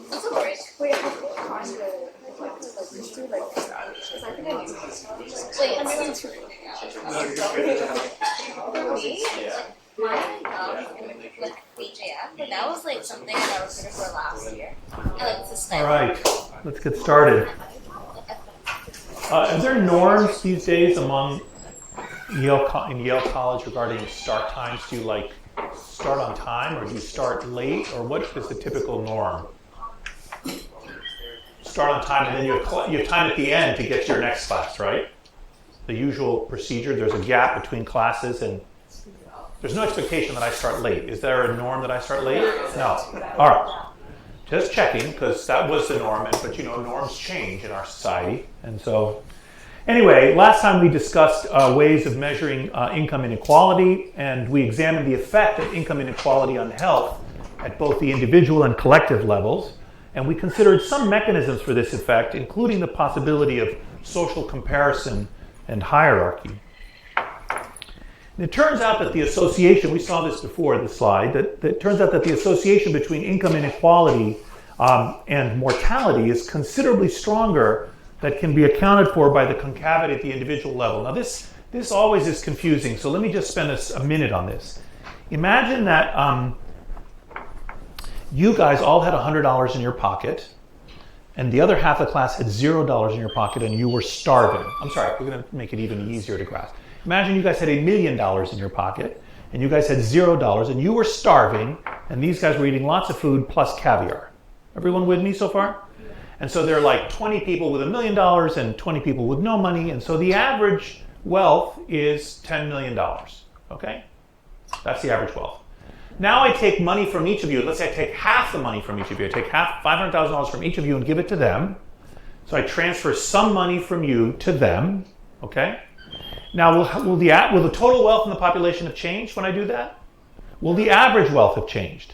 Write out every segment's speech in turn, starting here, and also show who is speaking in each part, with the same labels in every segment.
Speaker 1: That's a break. Wait, how do you find the Wait, I'm going to my BJF, but that was like something I got recruited for last year.
Speaker 2: All right, let's get started. Are there norms these days among in Yale College regarding start times? Do you like start on time, or do you start late, or what is the typical norm? Start on time, and then you have time at the end to get to your next class, right? The usual procedure. There's a gap between classes, and there's no expectation that I start late. Is there a norm that I start late? No. All right. Just checking, because that was the norm, but norms change in our society. And so, anyway, last time we discussed ways of measuring income inequality, and we examined the effect of income inequality on health at both the individual and collective levels. And we considered some mechanisms for this effect, including the possibility of social comparison and hierarchy. And it turns out that the association, we saw this before the slide, that it turns out that the association between income inequality and mortality is considerably stronger, that can be accounted for by the concavity at the individual level. Now this always is confusing, so let me just spend a minute on this. Imagine that you guys all had $100 in your pocket, and the other half of the class had $0 in your pocket, and you were starving. I'm sorry, we're going to make it even easier to grasp. Imagine you guys had $1 million in your pocket, and you guys had $0, and you were starving, and these guys were eating lots of food plus caviar. Everyone with me so far? And so there are like 20 people with $1 million and 20 people with no money, and so the average wealth is $10 million, okay? That's the average wealth. Now I take money from each of you. Let's say I take half the money from each of you. I take $500,000 from each of you and give it to them. So I transfer some money from you to them, okay? Now, will the total wealth in the population have changed when I do that? Will the average wealth have changed?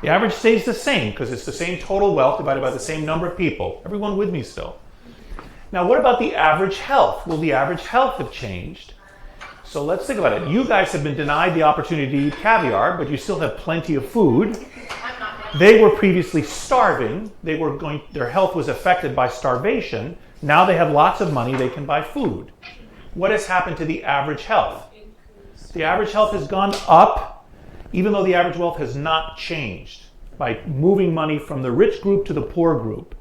Speaker 2: The average stays the same because it's the same total wealth divided by the same number of people. Everyone with me still? Now, what about the average health? Will the average health have changed? So let's think about it. You guys have been denied the opportunity to eat caviar, but you still have plenty of food. They were previously starving. Their health was affected by starvation. Now they have lots of money. They can buy food. What has happened to the average health? The average health has gone up, even though the average wealth has not changed by moving money from the rich group to the poor group.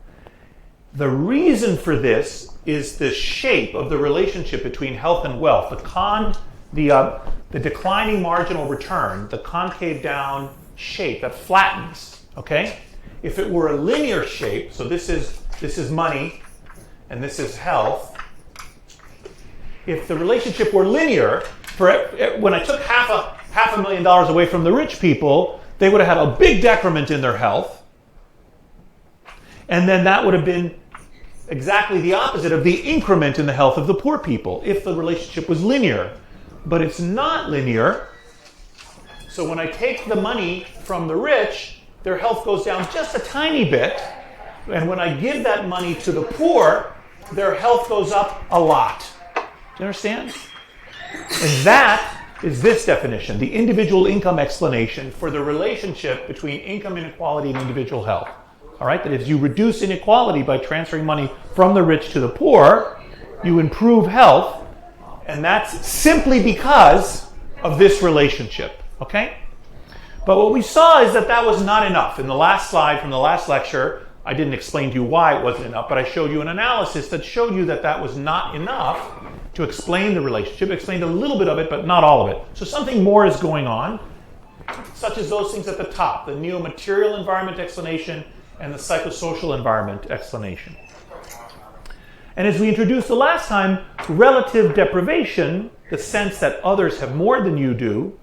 Speaker 2: The reason for this is the shape of the relationship between health and wealth. The declining marginal return, the concave down shape that flattens. Okay? If it were a linear shape, so this is money and this is health. If the relationship were linear, when I took half a million dollars away from the rich people, they would have had a big decrement in their health. And then that would have been exactly the opposite of the increment in the health of the poor people if the relationship was linear. But it's not linear. So when I take the money from the rich, their health goes down just a tiny bit. And when I give that money to the poor, their health goes up a lot. Do you understand? And that is this definition, the individual income explanation for the relationship between income inequality and individual health. All right, that is, you reduce inequality by transferring money from the rich to the poor, you improve health, and that's simply because of this relationship, okay? But what we saw is that was not enough. In the last slide from the last lecture, I didn't explain to you why it wasn't enough, but I showed you an analysis that showed you that was not enough to explain the relationship. It explained a little bit of it, but not all of it. So something more is going on, such as those things at the top, the neo-material environment explanation and the psychosocial environment explanation. And as we introduced the last time, relative deprivation, the sense that others have more than you do,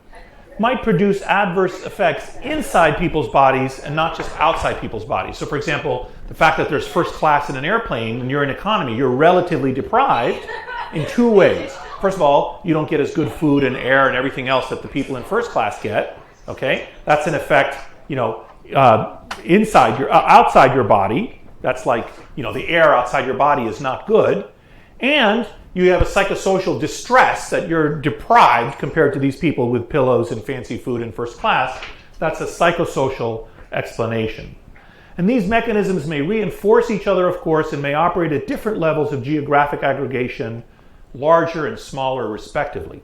Speaker 2: might produce adverse effects inside people's bodies and not just outside people's bodies. So for example, the fact that there's first class in an airplane and you're in economy, you're relatively deprived in two ways. First of all, you don't get as good food and air and everything else that the people in first class get. Okay, that's an effect, outside your body. That's like, the air outside your body is not good. And you have a psychosocial distress that you're deprived compared to these people with pillows and fancy food in first class. That's a psychosocial explanation. And these mechanisms may reinforce each other, of course, and may operate at different levels of geographic aggregation, larger and smaller respectively.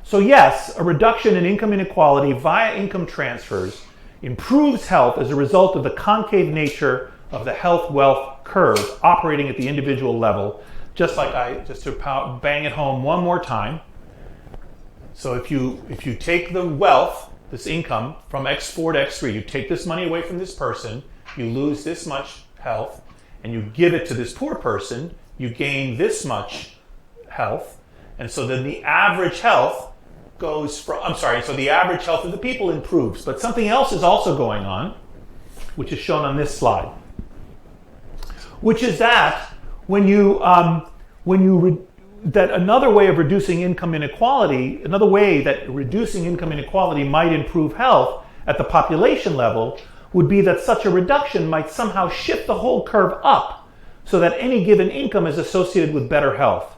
Speaker 2: So yes, a reduction in income inequality via income transfers improves health as a result of the concave nature of the health-wealth curve operating at the individual level, just to bang it home one more time. So if you take the wealth, this income, from X4 to X3, you take this money away from this person, you lose this much health, and you give it to this poor person, you gain this much health, and so then the average health so the average health of the people improves. But something else is also going on, which is shown on this slide, which is that that another way of reducing income inequality, another way that reducing income inequality might improve health at the population level would be that such a reduction might somehow shift the whole curve up so that any given income is associated with better health.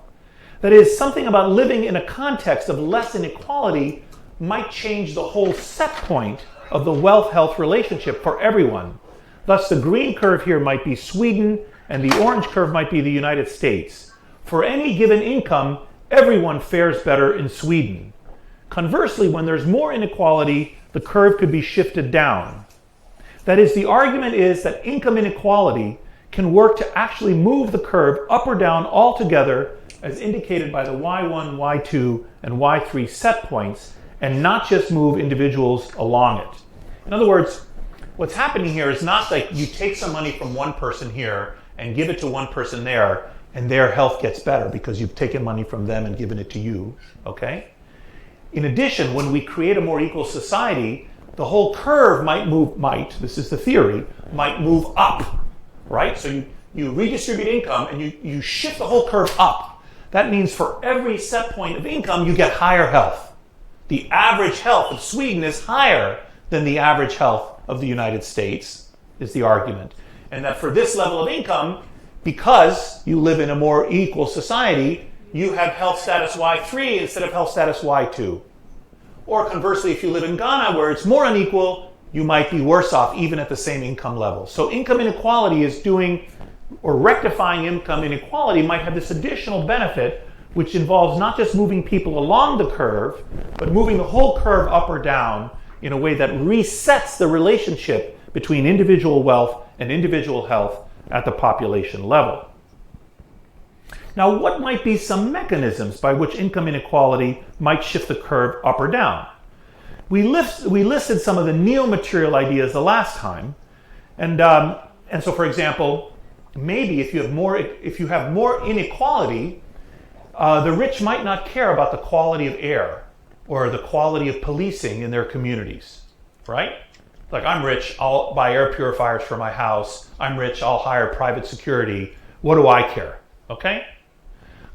Speaker 2: That is, something about living in a context of less inequality might change the whole set point of the wealth-health relationship for everyone. Thus, the green curve here might be Sweden, and the orange curve might be the United States. For any given income, everyone fares better in Sweden. Conversely, when there's more inequality, the curve could be shifted down. That is, the argument is that income inequality can work to actually move the curve up or down altogether, as indicated by the Y1, Y2, and Y3 set points, and not just move individuals along it. In other words, what's happening here is not like you take some money from one person here and give it to one person there, and their health gets better because you've taken money from them and given it to you, okay? In addition, when we create a more equal society, the whole curve this is the theory, might move up, right? So you redistribute income and you shift the whole curve up. That means for every set point of income, you get higher health. The average health of Sweden is higher than the average health of the United States, is the argument. And that for this level of income, because you live in a more equal society, you have health status Y3 instead of health status Y2. Or conversely, if you live in Ghana where it's more unequal, you might be worse off even at the same income level. So income inequality is rectifying income inequality might have this additional benefit, which involves not just moving people along the curve, but moving the whole curve up or down in a way that resets the relationship between individual wealth and individual health at the population level. Now, what might be some mechanisms by which income inequality might shift the curve up or down? We listed some of the neo-material ideas the last time, and so, for example, maybe if you have more inequality, the rich might not care about the quality of air or the quality of policing in their communities, right? Like, I'm rich, I'll buy air purifiers for my house. I'm rich, I'll hire private security. What do I care? Okay?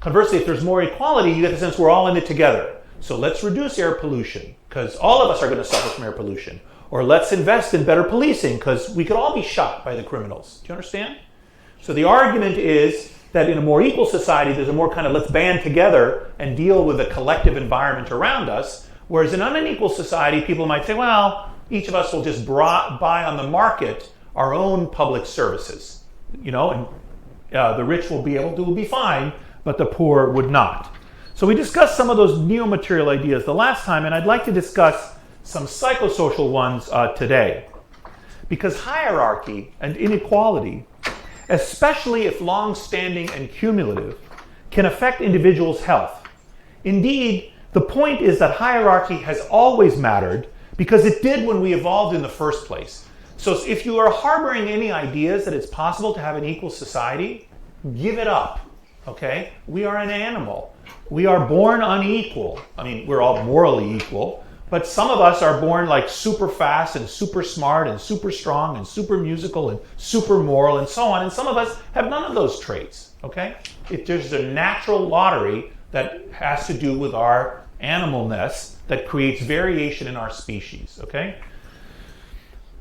Speaker 2: Conversely, if there's more equality, you get the sense we're all in it together. So let's reduce air pollution, because all of us are going to suffer from air pollution. Or let's invest in better policing, because we could all be shot by the criminals. Do you understand? So the argument is that in a more equal society, there's a more kind of let's band together and deal with the collective environment around us. Whereas in an unequal society, people might say, well, each of us will just buy on the market our own public services, and the rich will be fine, but the poor would not. So we discussed some of those neo-material ideas the last time, and I'd like to discuss some psychosocial ones today. Because hierarchy and inequality, especially if long-standing and cumulative, can affect individuals' health. Indeed, the point is that hierarchy has always mattered because it did when we evolved in the first place. So if you are harboring any ideas that it's possible to have an equal society, give it up, okay? We are an animal. We are born unequal. I mean, we're all morally equal, but some of us are born like super fast and super smart and super strong and super musical and super moral and so on, and some of us have none of those traits, okay? There's a natural lottery that has to do with our animalness that creates variation in our species, okay?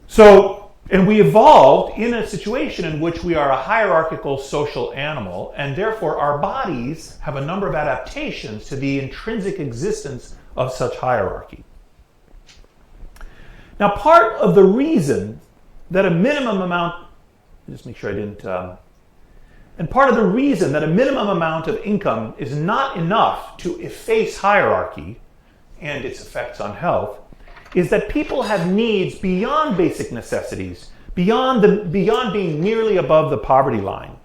Speaker 2: So, and we evolved in a situation in which we are a hierarchical social animal, and therefore our bodies have a number of adaptations to the intrinsic existence of such hierarchy. Now, part of the reason that a minimum amount, just make sure I didn't, and part of the reason that a minimum amount of income is not enough to efface hierarchy and its effects on health is that people have needs beyond basic necessities, beyond being nearly above the poverty line.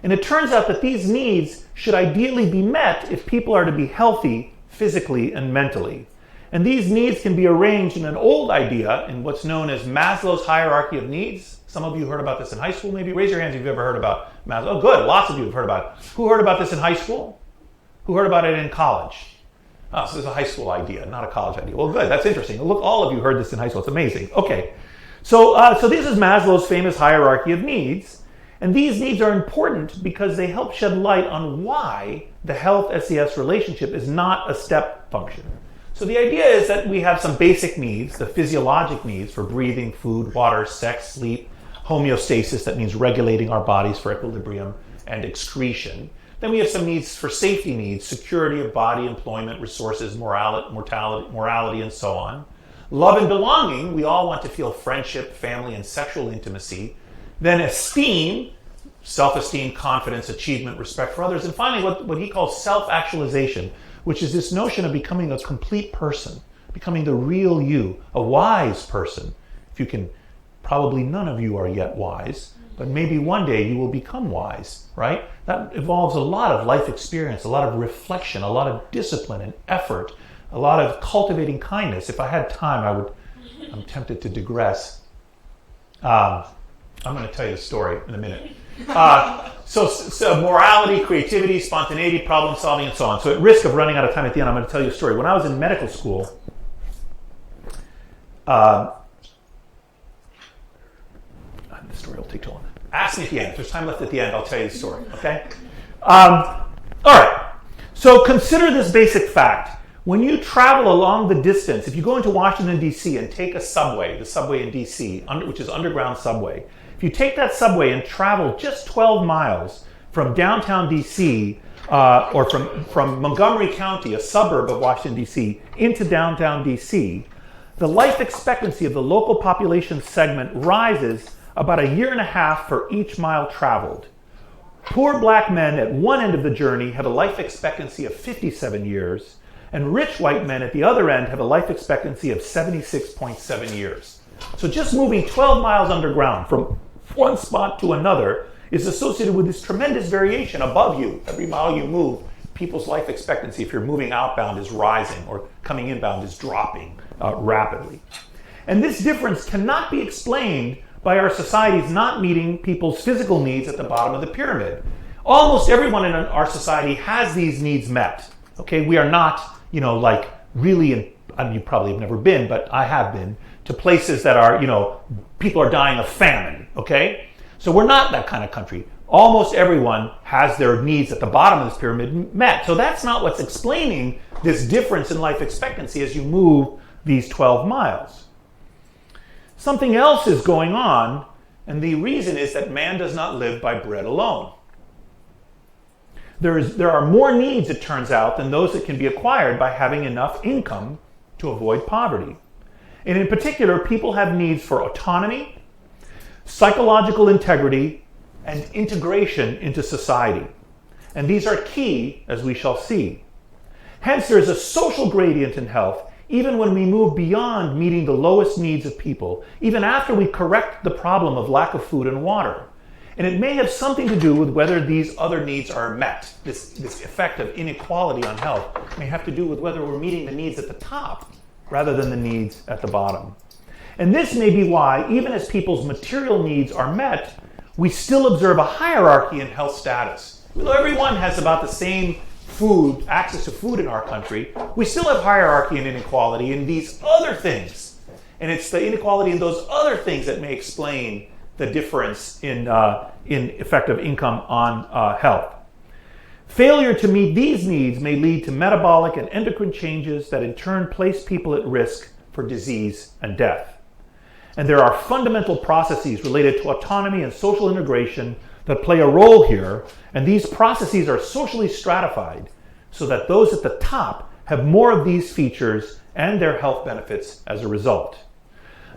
Speaker 2: And it turns out that these needs should ideally be met if people are to be healthy physically and mentally. And these needs can be arranged in an old idea in what's known as Maslow's hierarchy of needs. Some of you heard about this in high school, maybe. Raise your hands if you've ever heard about Maslow. Oh, good. Lots of you have heard about it. Who heard about this in high school? Who heard about it in college? Oh, so this is a high school idea, not a college idea. Well, good. That's interesting. Look, all of you heard this in high school. It's amazing. Okay. So this is Maslow's famous hierarchy of needs. And these needs are important because they help shed light on why the health-SES relationship is not a step function. So the idea is that we have some basic needs, the physiologic needs for breathing, food, water, sex, sleep, homeostasis, that means regulating our bodies for equilibrium and excretion. Then we have some needs for safety needs, security of body, employment, resources, morality, and so on. Love and belonging, we all want to feel friendship, family, and sexual intimacy. Then esteem, self-esteem, confidence, achievement, respect for others. And finally, what he calls self-actualization, which is this notion of becoming a complete person, becoming the real you, a wise person. If you can, probably none of you are yet wise, but maybe one day you will become wise, right? That involves a lot of life experience, a lot of reflection, a lot of discipline and effort, a lot of cultivating kindness. If I had time, I'm tempted to digress. I'm going to tell you the story in a minute. So morality, creativity, spontaneity, problem solving, and so on. So at risk of running out of time at the end, I'm going to tell you a story. When I was in medical school, the story will take too long. Ask me at the end. If there's time left at the end, I'll tell you the story, okay? All right. So consider this basic fact. When you travel along the distance, if you go into Washington, D.C. and take a subway, the subway in D.C., which is underground subway, if you take that subway and travel just 12 miles from downtown D.C. Or from Montgomery County, a suburb of Washington, D.C., into downtown D.C., the life expectancy of the local population segment rises about 1.5 years for each mile traveled. Poor black men at one end of the journey have a life expectancy of 57 years, and rich white men at the other end have a life expectancy of 76.7 years. So just moving 12 miles underground from one spot to another is associated with this tremendous variation above you. Every mile you move, people's life expectancy, if you're moving outbound, is rising, or coming inbound is dropping rapidly. And this difference cannot be explained by our societies not meeting people's physical needs at the bottom of the pyramid. Almost everyone in our society has these needs met. Okay, we are not, really, you probably have never been, but I have been, to places that are, people are dying of famine, okay? So we're not that kind of country. Almost everyone has their needs at the bottom of this pyramid met. So that's not what's explaining this difference in life expectancy as you move these 12 miles. Something else is going on, and the reason is that man does not live by bread alone. There are more needs, it turns out, than those that can be acquired by having enough income to avoid poverty. And in particular, people have needs for autonomy, psychological integrity, and integration into society. And these are key, as we shall see. Hence, there is a social gradient in health, even when we move beyond meeting the lowest needs of people, even after we correct the problem of lack of food and water. And it may have something to do with whether these other needs are met. This effect of inequality on health may have to do with whether we're meeting the needs at the top rather than the needs at the bottom. And this may be why, even as people's material needs are met, we still observe a hierarchy in health status. Though everyone has about the same food, access to food in our country, we still have hierarchy and inequality in these other things. And it's the inequality in those other things that may explain the difference in effective income on health. Failure to meet these needs may lead to metabolic and endocrine changes that in turn place people at risk for disease and death. And there are fundamental processes related to autonomy and social integration that play a role here, and these processes are socially stratified so that those at the top have more of these features and their health benefits as a result.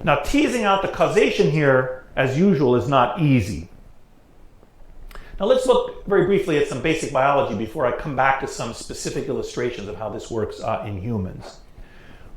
Speaker 2: Now, teasing out the causation here, as usual, is not easy. Now, let's look very briefly at some basic biology before I come back to some specific illustrations of how this works in humans.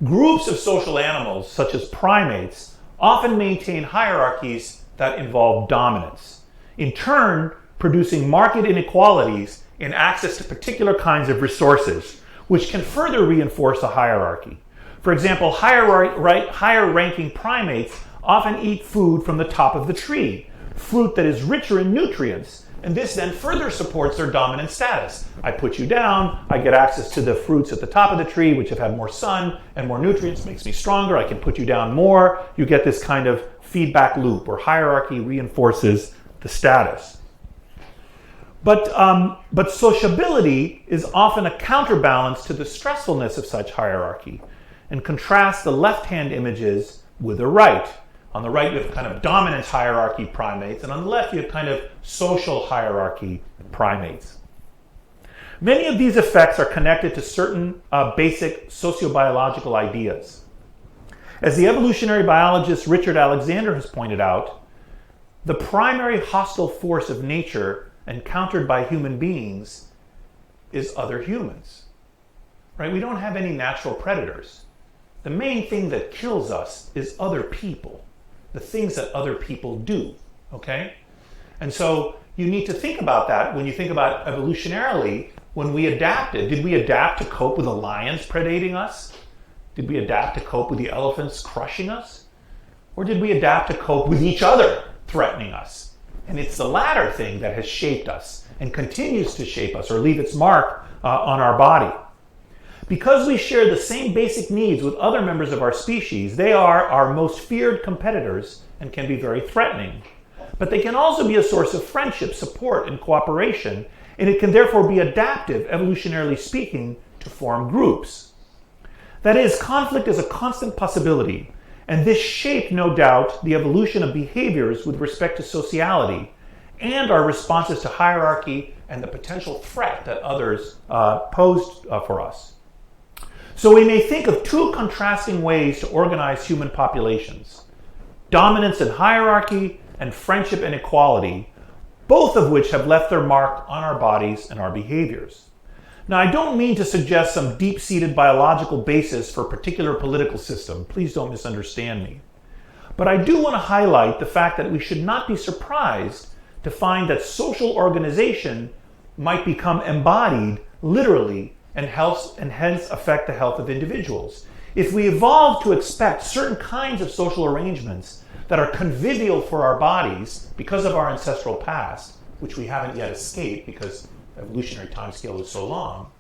Speaker 2: Groups of social animals, such as primates, often maintain hierarchies that involve dominance, in turn producing marked inequalities in access to particular kinds of resources, which can further reinforce a hierarchy. For example, higher-ranking primates often eat food from the top of the tree, fruit that is richer in nutrients, and this then further supports their dominant status. I put you down, I get access to the fruits at the top of the tree, which have had more sun and more nutrients, makes me stronger, I can put you down more. You get this kind of feedback loop where hierarchy reinforces the status. But sociability is often a counterbalance to the stressfulness of such hierarchy, and contrast the left-hand images with the right. On the right, you have kind of dominance hierarchy primates, and on the left, you have kind of social hierarchy primates. Many of these effects are connected to certain basic sociobiological ideas. As the evolutionary biologist Richard Alexander has pointed out, the primary hostile force of nature encountered by human beings is other humans. Right? We don't have any natural predators. The main thing that kills us is other people, the things that other people do, okay? And so you need to think about that when you think about evolutionarily, when we adapted. Did we adapt to cope with the lions predating us? Did we adapt to cope with the elephants crushing us? Or did we adapt to cope with each other threatening us? And it's the latter thing that has shaped us and continues to shape us or leave its mark on our body. Because we share the same basic needs with other members of our species, they are our most feared competitors and can be very threatening. But they can also be a source of friendship, support, and cooperation, and it can therefore be adaptive, evolutionarily speaking, to form groups. That is, conflict is a constant possibility, and this shaped, no doubt, the evolution of behaviors with respect to sociality and our responses to hierarchy and the potential threat that others posed for us. So we may think of two contrasting ways to organize human populations: dominance and hierarchy, and friendship and equality, both of which have left their mark on our bodies and our behaviors. Now, I don't mean to suggest some deep-seated biological basis for a particular political system. Please don't misunderstand me. But I do want to highlight the fact that we should not be surprised to find that social organization might become embodied literally and hence affect the health of individuals. If we evolve to expect certain kinds of social arrangements that are convivial for our bodies because of our ancestral past, which we haven't yet escaped because evolutionary timescale is so long,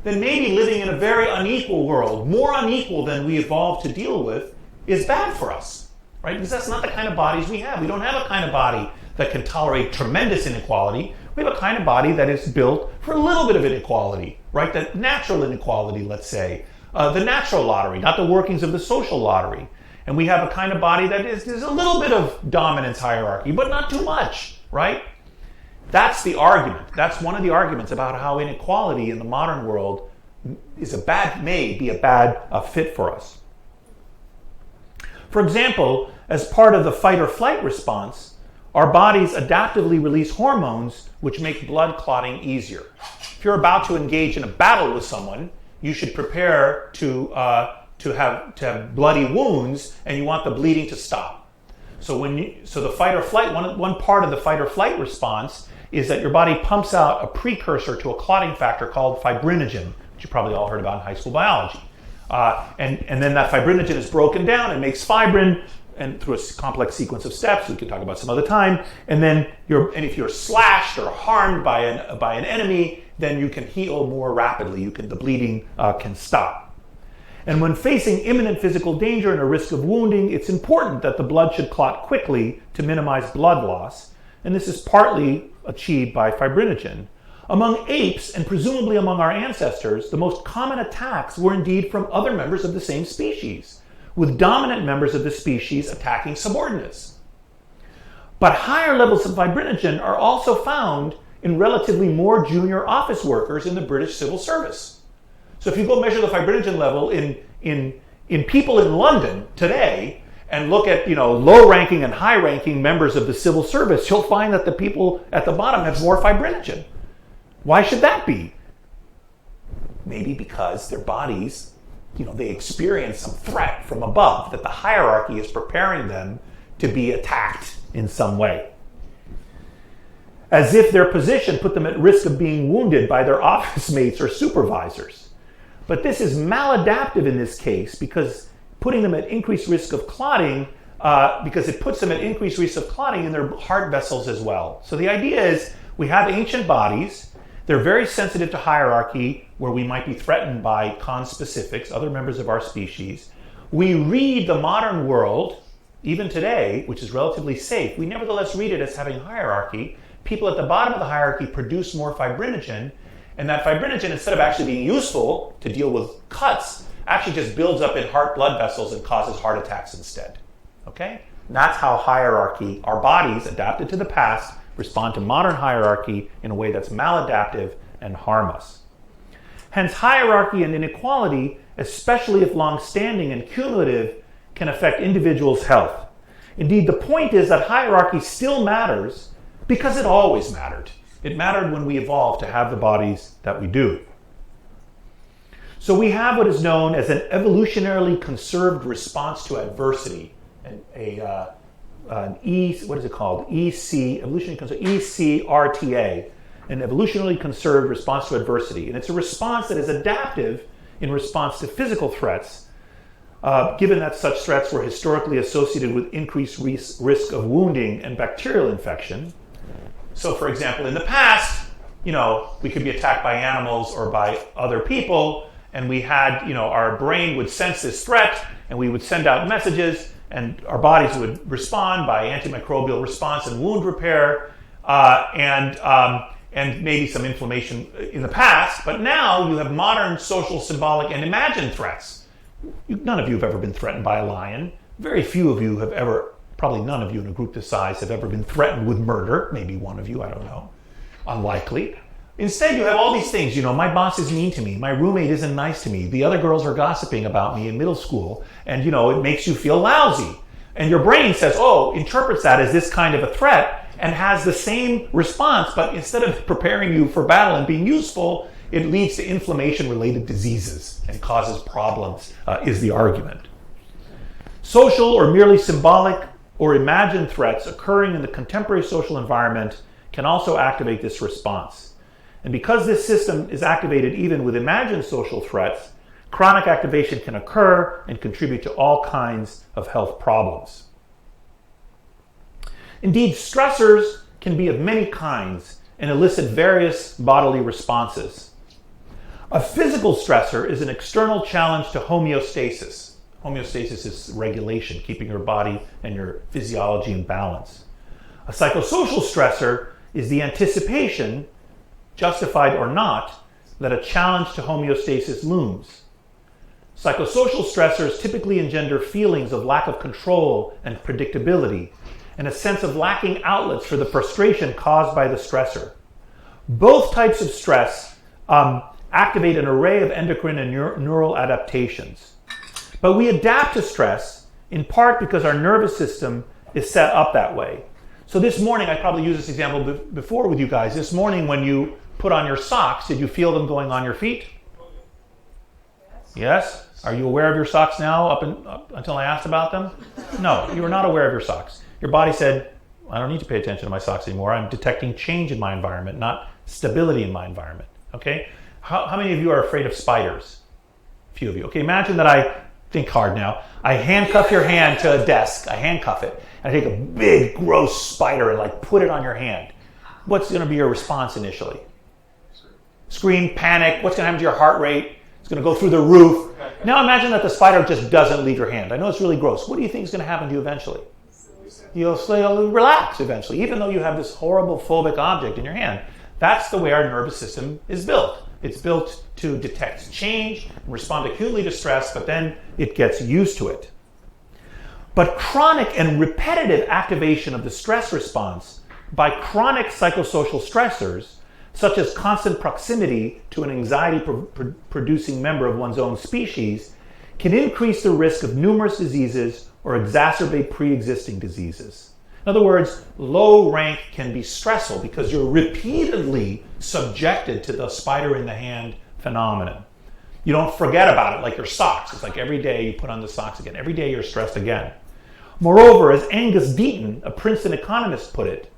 Speaker 2: then maybe living in a very unequal world, more unequal than we evolved to deal with, is bad for us, right? Because that's not the kind of bodies we have. We don't have a kind of body that can tolerate tremendous inequality. We have a kind of body that is built for a little bit of inequality, right? The natural inequality, let's say, the natural lottery, not the workings of the social lottery. And we have a kind of body that is a little bit of dominance hierarchy, but not too much, right? That's the argument. That's one of the arguments about how inequality in the modern world may be a bad fit for us. For example, as part of the fight or flight response, our bodies adaptively release hormones which make blood clotting easier. If you're about to engage in a battle with someone, you should prepare to have bloody wounds, and you want the bleeding to stop. So the fight or flight, one part of the fight or flight response is that your body pumps out a precursor to a clotting factor called fibrinogen, which you probably all heard about in high school biology. And then that fibrinogen is broken down and makes fibrin, and through a complex sequence of steps we can talk about some other time. And then if you're slashed or harmed by an enemy, then you can heal more rapidly. The bleeding can stop. And when facing imminent physical danger and a risk of wounding, it's important that the blood should clot quickly to minimize blood loss. And this is partly achieved by fibrinogen. Among apes, and presumably among our ancestors, the most common attacks were indeed from other members of the same species, with dominant members of the species attacking subordinates. But higher levels of fibrinogen are also found in relatively more junior office workers in the British civil service. So if you go measure the fibrinogen level in people in London today, and look at, low-ranking and high-ranking members of the civil service, you'll find that the people at the bottom have more fibrinogen. Why should that be? Maybe because their bodies, they experience some threat from above, that the hierarchy is preparing them to be attacked in some way. As if their position put them at risk of being wounded by their office mates or supervisors. But this is maladaptive in this case because putting them at increased risk of clotting, because it puts them at increased risk of clotting in their heart vessels as well. So the idea is we have ancient bodies. They're very sensitive to hierarchy where we might be threatened by conspecifics, other members of our species. We read the modern world, even today, which is relatively safe, we nevertheless read it as having hierarchy. People at the bottom of the hierarchy produce more fibrinogen, and that fibrinogen, instead of actually being useful to deal with cuts, actually just builds up in heart blood vessels and causes heart attacks instead. Okay? And that's how hierarchy, our bodies adapted to the past, respond to modern hierarchy in a way that's maladaptive and harm us. Hence, hierarchy and inequality, especially if long-standing and cumulative, can affect individuals' health. Indeed, the point is that hierarchy still matters because it always mattered. It mattered when we evolved to have the bodies that we do. So we have what is known as an evolutionarily conserved response to adversity, ECRTA, an evolutionarily conserved response to adversity. And it's a response that is adaptive in response to physical threats, given that such threats were historically associated with increased risk of wounding and bacterial infection. So, for example, in the past, we could be attacked by animals or by other people, and we had, our brain would sense this threat, and we would send out messages, and our bodies would respond by antimicrobial response and wound repair, and maybe some inflammation in the past. But now you have modern social, symbolic, and imagined threats. None of you have ever been threatened by a lion. Very few of you have ever, probably none of you in a group this size, have ever been threatened with murder. Maybe one of you, I don't know. Unlikely. Instead, you have all these things. My boss is mean to me. My roommate isn't nice to me. The other girls are gossiping about me in middle school. And, it makes you feel lousy. And your brain says, interprets that as this kind of a threat and has the same response. But instead of preparing you for battle and being useful, it leads to inflammation-related diseases and causes problems, is the argument. Social or merely symbolic or imagined threats occurring in the contemporary social environment can also activate this response. And because this system is activated even with imagined social threats, chronic activation can occur and contribute to all kinds of health problems. Indeed, stressors can be of many kinds and elicit various bodily responses. A physical stressor is an external challenge to homeostasis. Homeostasis is regulation, keeping your body and your physiology in balance. A psychosocial stressor is the anticipation, justified or not, that a challenge to homeostasis looms. Psychosocial stressors typically engender feelings of lack of control and predictability, and a sense of lacking outlets for the frustration caused by the stressor. Both types of stress activate an array of endocrine and neural adaptations. But we adapt to stress in part because our nervous system is set up that way. So this morning, I probably used this example before with you guys. This morning when you put on your socks, did you feel them going on your feet? Yes? Are you aware of your socks now up until I asked about them? No, you were not aware of your socks. Your body said, I don't need to pay attention to my socks anymore. I'm detecting change in my environment, not stability in my environment. Okay? How many of you are afraid of spiders? A few of you. Okay, imagine that think hard now. I handcuff your hand to a desk. I handcuff it. And I take a big, gross spider and put it on your hand. What's going to be your response initially? Scream, panic. What's going to happen to your heart rate? It's going to go through the roof. Now imagine that the spider just doesn't leave your hand. I know it's really gross. What do you think is going to happen to you eventually? You'll relax eventually, even though you have this horrible phobic object in your hand. That's the way our nervous system is built. It's built to detect change and respond acutely to stress, but then it gets used to it. But chronic and repetitive activation of the stress response by chronic psychosocial stressors, such as constant proximity to an anxiety-producing member of one's own species, can increase the risk of numerous diseases or exacerbate pre-existing diseases. In other words, low rank can be stressful because you're repeatedly subjected to the spider in the hand phenomenon. You don't forget about it like your socks. It's like every day you put on the socks again. Every day you're stressed again. Moreover, as Angus Deaton, a Princeton economist, put it,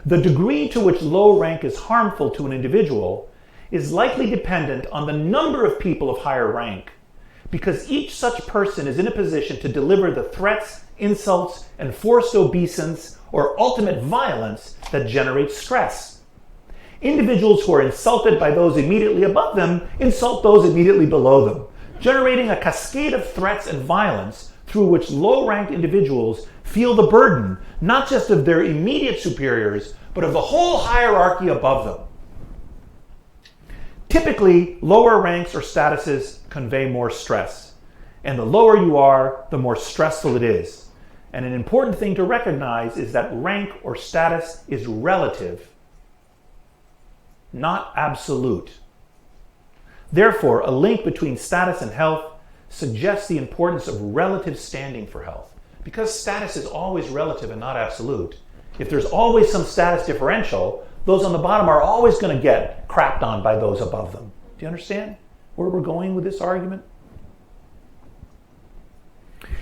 Speaker 2: the degree to which low rank is harmful to an individual is likely dependent on the number of people of higher rank, because each such person is in a position to deliver the threats, insults, and forced obeisance or ultimate violence that generates stress. Individuals who are insulted by those immediately above them insult those immediately below them, generating a cascade of threats and violence through which low-ranked individuals feel the burden, not just of their immediate superiors, but of the whole hierarchy above them. Typically, lower ranks or statuses convey more stress, and the lower you are, the more stressful it is. And an important thing to recognize is that rank or status is relative, not absolute. Therefore, a link between status and health suggests the importance of relative standing for health. Because status is always relative and not absolute, if there's always some status differential, those on the bottom are always going to get crapped on by those above them. Do you understand where we're going with this argument?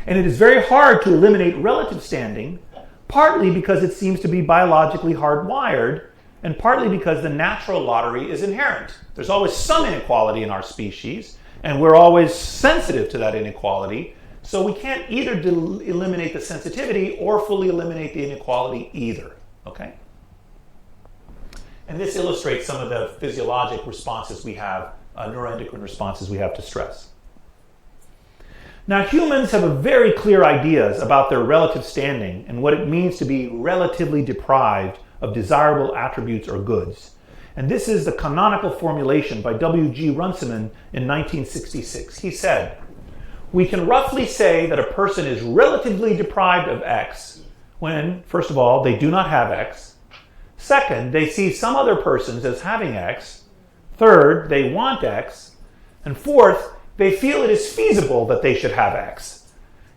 Speaker 2: And it is very hard to eliminate relative standing, partly because it seems to be biologically hardwired, and partly because the natural lottery is inherent. There's always some inequality in our species, and we're always sensitive to that inequality, so we can't either eliminate the sensitivity or fully eliminate the inequality either, okay? And this illustrates some of the physiologic responses we have, neuroendocrine responses we have to stress. Now, humans have a very clear ideas about their relative standing and what it means to be relatively deprived of desirable attributes or goods. And this is the canonical formulation by W.G. Runciman in 1966. He said, "We can roughly say that a person is relatively deprived of X when, first of all, they do not have X. Second, they see some other persons as having X. Third, they want X. And fourth, they feel it is feasible that they should have X.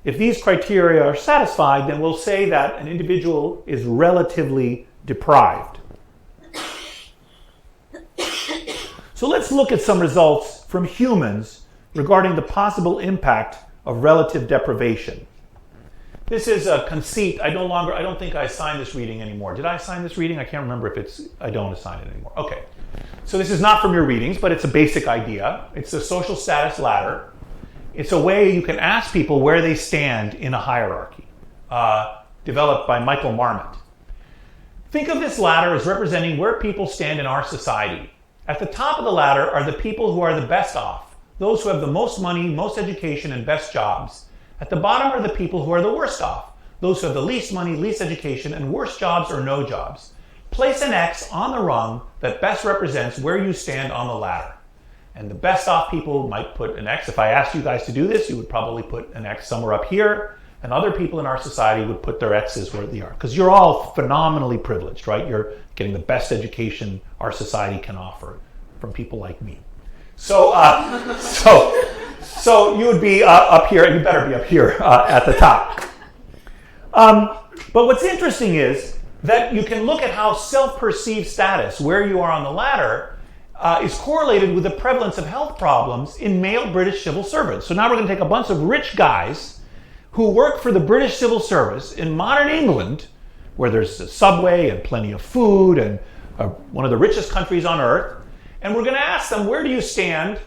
Speaker 2: If these criteria are satisfied, then we'll say that an individual is relatively deprived." So let's look at some results from humans regarding the possible impact of relative deprivation. This is a conceit. I don't think I assigned this reading anymore. Did I assign this reading? I can't remember if I don't assign it anymore. Okay. So this is not from your readings, but it's a basic idea. It's a social status ladder. It's a way you can ask people where they stand in a hierarchy, developed by Michael Marmot. Think of this ladder as representing where people stand in our society. At the top of the ladder are the people who are the best off, those who have the most money, most education, and best jobs. At the bottom are the people who are the worst off, those who have the least money, least education, and worst jobs or no jobs. Place an X on the rung that best represents where you stand on the ladder. And the best off people might put an X. If I asked you guys to do this, you would probably put an X somewhere up here, and other people in our society would put their X's where they are. Because you're all phenomenally privileged, right? You're getting the best education our society can offer from people like me. So you would be up here, and you better be up here at the top. But what's interesting is that you can look at how self-perceived status, where you are on the ladder, is correlated with the prevalence of health problems in male British civil servants. So now we're going to take a bunch of rich guys who work for the British civil service in modern England, where there's a subway and plenty of food and one of the richest countries on earth, and we're going to ask them, where do you stand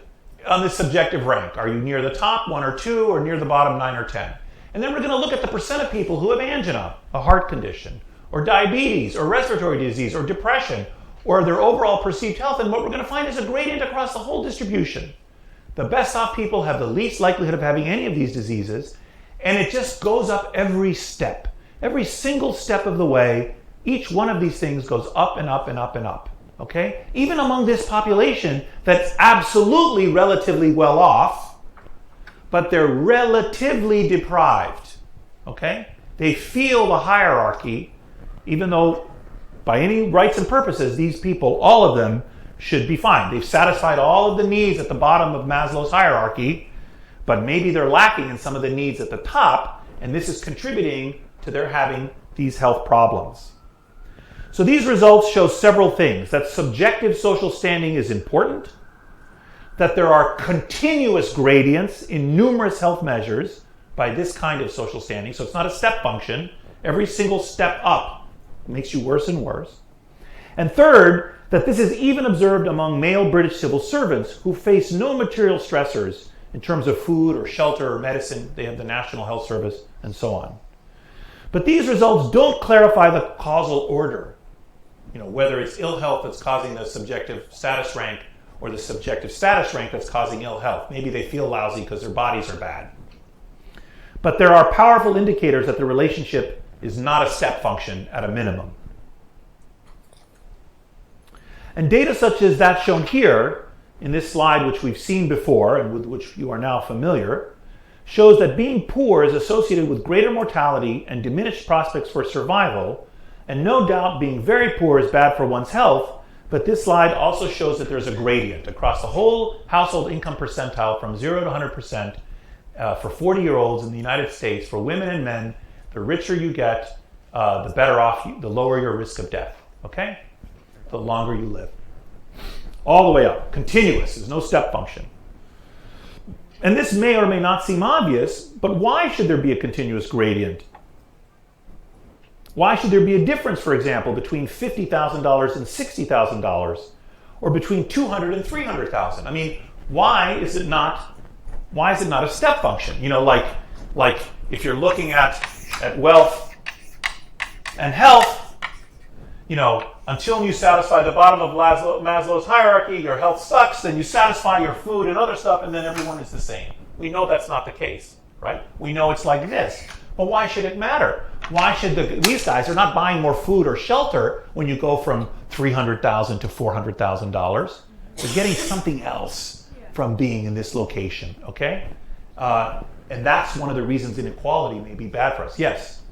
Speaker 2: on this subjective rank? Are you near the top 1 or 2 or near the bottom 9 or 10? And then we're going to look at the percent of people who have angina, a heart condition, or diabetes, or respiratory disease, or depression, or their overall perceived health. And what we're going to find is a gradient across the whole distribution. The best off people have the least likelihood of having any of these diseases, and it just goes up every step. Every single step of the way, each one of these things goes up and up and up and up. Okay? Even among this population that's absolutely relatively well off, but they're relatively deprived. Okay? They feel the hierarchy, even though by any rights and purposes, these people, all of them, should be fine. They've satisfied all of the needs at the bottom of Maslow's hierarchy, but maybe they're lacking in some of the needs at the top, and this is contributing to their having these health problems. So these results show several things: that subjective social standing is important, that there are continuous gradients in numerous health measures by this kind of social standing. So it's not a step function. Every single step up makes you worse and worse. And third, that this is even observed among male British civil servants who face no material stressors in terms of food or shelter or medicine. They have the National Health Service and so on. But these results don't clarify the causal order. Whether it's ill health that's causing the subjective status rank or the subjective status rank that's causing ill health. Maybe they feel lousy because their bodies are bad. But there are powerful indicators that the relationship is not a step function at a minimum. And data such as that shown here in this slide, which we've seen before and with which you are now familiar, shows that being poor is associated with greater mortality and diminished prospects for survival. And no doubt being very poor is bad for one's health, but this slide also shows that there's a gradient across the whole household income percentile from 0 to 100% for 40-year-olds in the United States. For women and men, the richer you get, the better off, the lower your risk of death, okay? The longer you live. All the way up, continuous, there's no step function. And this may or may not seem obvious, but why should there be a continuous gradient? Why should there be a difference, for example, between $50,000 and $60,000, or between $200,000 and $300,000? I mean, why is it not a step function? Like if you're looking at wealth and health, until you satisfy the bottom of Maslow's hierarchy, your health sucks, then you satisfy your food and other stuff, and then everyone is the same. We know that's not the case, right? We know it's like this. But why should it matter? Why should these guys are not buying more food or shelter when you go from $300,000 to $400,000? They're getting something else from being in this location, okay? And that's one of the reasons inequality may be bad for us. Yes?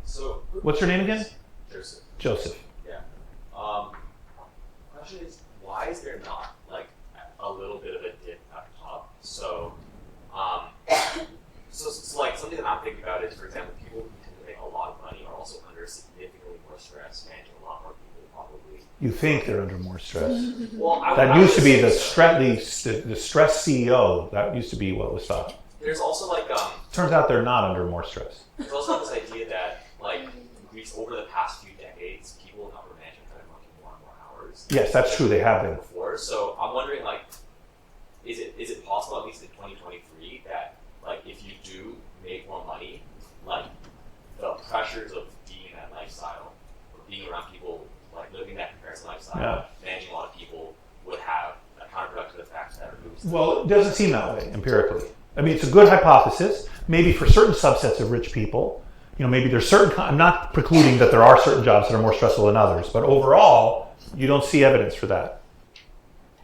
Speaker 3: So
Speaker 2: what's your name again?
Speaker 3: Joseph.
Speaker 2: Joseph.
Speaker 3: Yeah. Question is, why is there not a little bit of a dip at the top? So like something that I'm thinking about is, for example, people who tend to make a lot of money are also under significantly more stress, managing a lot more people probably.
Speaker 2: You think they're under more stress?
Speaker 3: Well,
Speaker 2: that used to be the stress CEO. That used to be what was thought.
Speaker 3: There's also
Speaker 2: turns out they're not under more stress.
Speaker 3: There's also this idea that over the past few decades, people in upper management have been working more and more hours.
Speaker 2: Yes, that's true. They have been
Speaker 3: before. So I'm wondering, is it possible, at least in 2023, that if you do make more money, the pressures of being in that lifestyle, or being around people, living that comparison lifestyle, managing a lot of people, would have a counterproductive effect that removes.
Speaker 2: Well, it doesn't seem that way empirically. I mean, it's a good hypothesis. Maybe for certain subsets of rich people, maybe there's I'm not precluding that there are certain jobs that are more stressful than others, but overall, you don't see evidence for that.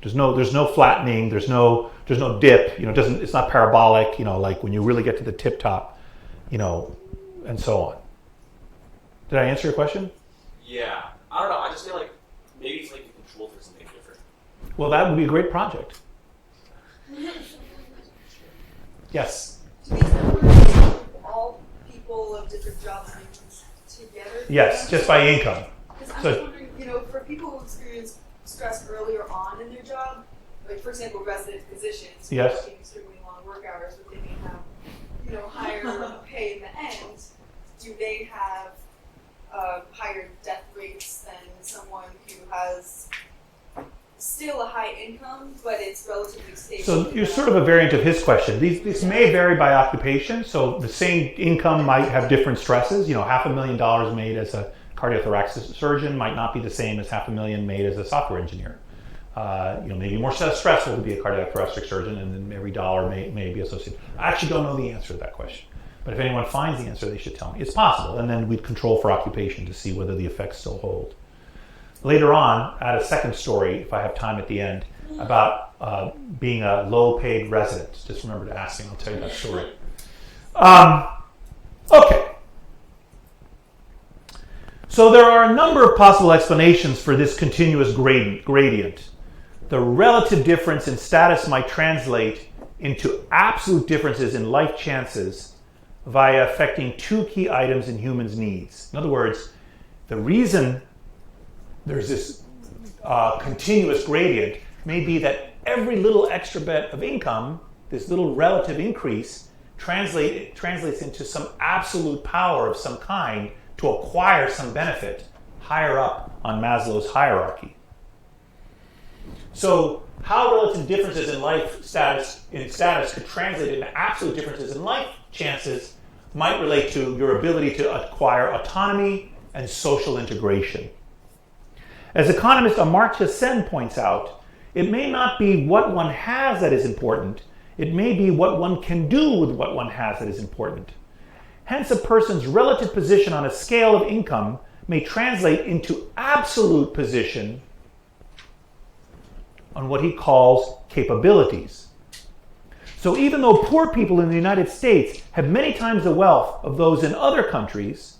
Speaker 2: There's no flattening. There's no dip. It's not parabolic. Like when you really get to the tip top, and so on. Did I answer your question?
Speaker 3: Yeah, I don't know. I just feel like maybe it's you control for something different.
Speaker 2: Well, that would be a great project. Yes.
Speaker 4: All people of different jobs together?
Speaker 2: Yes, just by income.
Speaker 4: Because I'm just wondering, for people who experience stress earlier on in their job, for example, resident physicians who are working extremely long work hours, but they may have, higher pay in the end, do they have higher death rates than someone who has still a high income, but it's relatively stable?
Speaker 2: So you're sort of a variant of his question. These may vary by occupation. So the same income might have different stresses. $500,000 made as a cardiothoracic surgeon might not be the same as $500,000 made as a software engineer. Maybe more stressful to be a cardiac thoracic surgeon, and then every dollar may be associated. I actually don't know the answer to that question. But if anyone finds the answer, they should tell me. It's possible, and then we'd control for occupation to see whether the effects still hold. Later on, add a second story, if I have time at the end, about being a low-paid resident. Just remember to ask me, I'll tell you that story. Okay. So there are a number of possible explanations for this continuous gradient. The relative difference in status might translate into absolute differences in life chances via affecting two key items in humans' needs. In other words, the reason there's this continuous gradient may be that every little extra bit of income, this little relative increase, translates into some absolute power of some kind to acquire some benefit higher up on Maslow's hierarchy. So how relative differences in life status could translate into absolute differences in life chances might relate to your ability to acquire autonomy and social integration. As economist Amartya Sen points out, it may not be what one has that is important, it may be what one can do with what one has that is important. Hence, a person's relative position on a scale of income may translate into absolute position on what he calls capabilities. So even though poor people in the United States have many times the wealth of those in other countries,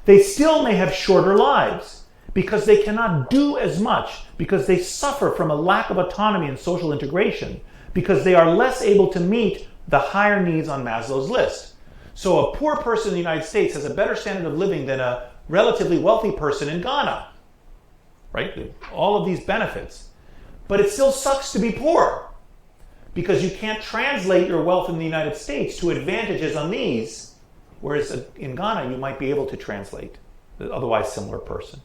Speaker 2: they still may have shorter lives because they cannot do as much, because they suffer from a lack of autonomy and social integration, because they are less able to meet the higher needs on Maslow's list. So a poor person in the United States has a better standard of living than a relatively wealthy person in Ghana, right? All of these benefits. But it still sucks to be poor because you can't translate your wealth in the United States to advantages on these, whereas in Ghana you might be able to translate the otherwise similar person.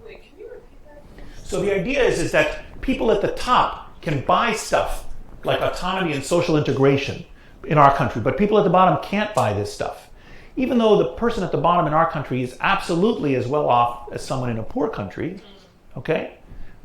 Speaker 4: Wait, can you repeat that?
Speaker 2: So the idea is that people at the top can buy stuff like autonomy and social integration in our country, but people at the bottom can't buy this stuff. Even though the person at the bottom in our country is absolutely as well off as someone in a poor country, okay?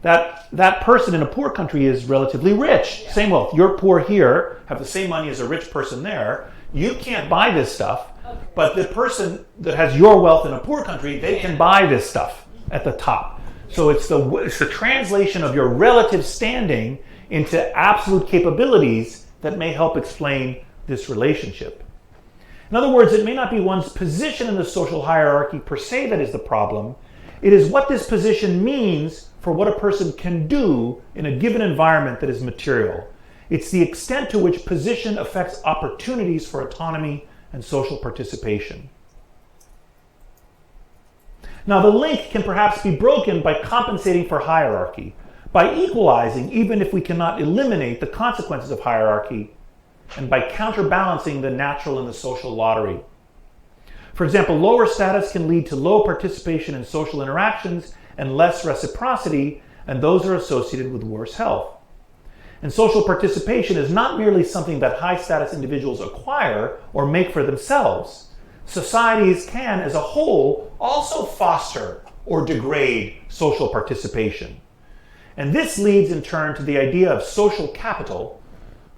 Speaker 2: That person in a poor country is relatively rich. Yeah. Same wealth. You're poor here, have the same money as a rich person there. You can't buy this stuff, but the person that has your wealth in a poor country, they can buy this stuff at the top. So it's the translation of your relative standing into absolute capabilities that may help explain this relationship. In other words, it may not be one's position in the social hierarchy per se that is the problem. It is what this position means for what a person can do in a given environment that is material. It's the extent to which position affects opportunities for autonomy and social participation. Now, the link can perhaps be broken by compensating for hierarchy, by equalizing even if we cannot eliminate the consequences of hierarchy, and by counterbalancing the natural and the social lottery. For example, lower status can lead to low participation in social interactions and less reciprocity, and those are associated with worse health. And social participation is not merely something that high-status individuals acquire or make for themselves. Societies can, as a whole, also foster or degrade social participation. And this leads in turn to the idea of social capital,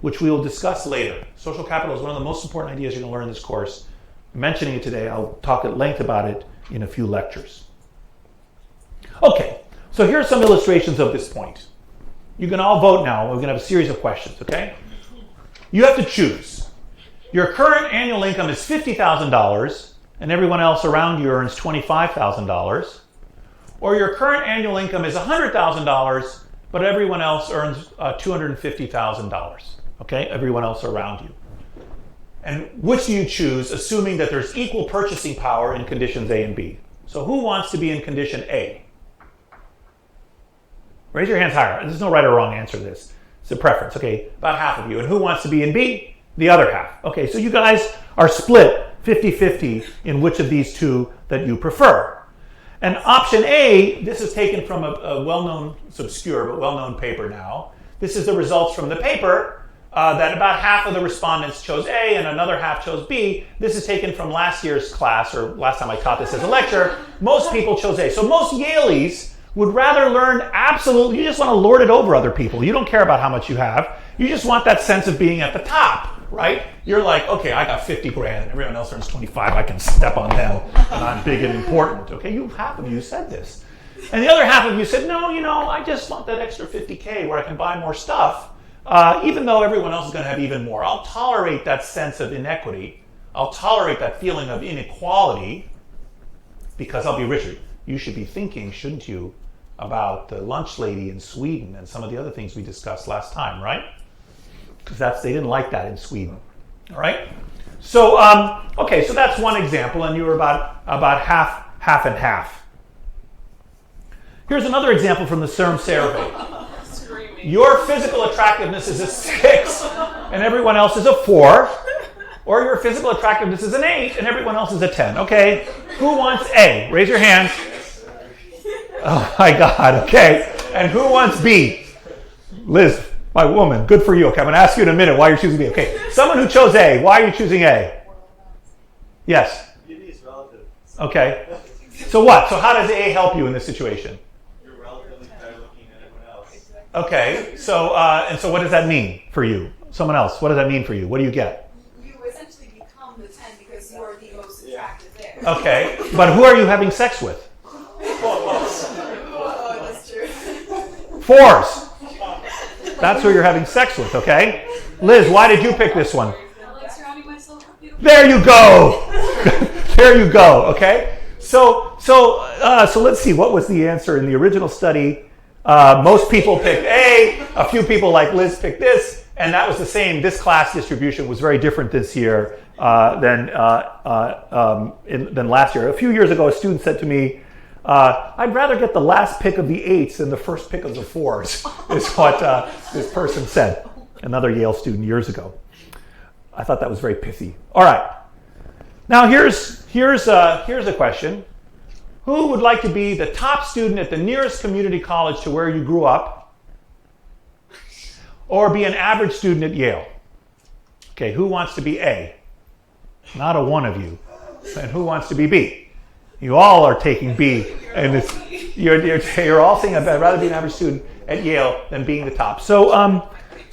Speaker 2: which we will discuss later. Social capital is one of the most important ideas you're going to learn in this course. I'm mentioning it today. I'll talk at length about it in a few lectures. Okay, so here are some illustrations of this point. You can all vote now. We're going to have a series of questions, okay? You have to choose. Your current annual income is $50,000, and everyone else around you earns $25,000. Or your current annual income is $100,000, but everyone else earns $250,000, okay? Everyone else around you. And which do you choose, assuming that there's equal purchasing power in conditions A and B? So who wants to be in condition A? Raise your hands higher. There's no right or wrong answer to this. It's a preference, okay? About half of you. And who wants to be in B? The other half. Okay, so you guys are split 50-50 in which of these two that you prefer. And option A, this is taken from a well-known, it's obscure, but well-known paper now. This is the results from the paper that about half of the respondents chose A and another half chose B. This is taken from last year's class, or last time I taught this as a lecture. Most people chose A. So most Yaleys would rather learn absolutely, you just want to lord it over other people. You don't care about how much you have. You just want that sense of being at the top, right? You're like, okay, I got 50 grand, everyone else earns 25, I can step on them, and I'm big and important. Okay, half of you said this. And the other half of you said, no, I just want that extra 50K where I can buy more stuff, even though everyone else is going to have even more. I'll tolerate that sense of inequity. I'll tolerate that feeling of inequality because I'll be richer. You should be thinking, shouldn't you, about the lunch lady in Sweden and some of the other things we discussed last time, right? Because they didn't like that in Sweden, all right? So, okay, so that's one example, and you were about half and half. Here's another example from the CERM survey. Your physical attractiveness is a 6, and everyone else is a 4. Or your physical attractiveness is an 8, and everyone else is a 10. Okay, who wants A? Raise your hands. Oh my God, okay. And who wants B? Liz, my woman, good for you. Okay, I'm going to ask you in a minute why you're choosing B. Okay, someone who chose A, why are you choosing A? Yes.
Speaker 5: Beauty is relative.
Speaker 2: Okay. So what? So how does A help you in this situation?
Speaker 5: You're relatively better looking than everyone else.
Speaker 2: Okay, so and so what does that mean for you? Someone else, what does that mean for you? What do you get?
Speaker 4: You essentially become the 10 because you are the most attractive there.
Speaker 2: Okay, but who are you having sex with?
Speaker 4: Oh, that's true.
Speaker 2: 4s. That's who you're having sex with, okay? Liz, why did you pick this one?
Speaker 4: I like surrounding myself with beautiful.
Speaker 2: There you go. There you go, okay? So let's see, what was the answer in the original study? Most people picked A, a few people like Liz picked this, and that was the same. This class distribution was very different this year than last year. A few years ago, a student said to me, I'd rather get the last pick of the 8s than the first pick of the 4s, is what this person said. Another Yale student years ago. I thought that was very pithy. All right. Now here's a question. Who would like to be the top student at the nearest community college to where you grew up, or be an average student at Yale? Okay, who wants to be A? Not a one of you. And who wants to be B? You all are taking B, and you're all saying I'd rather be an average student at Yale than being the top. So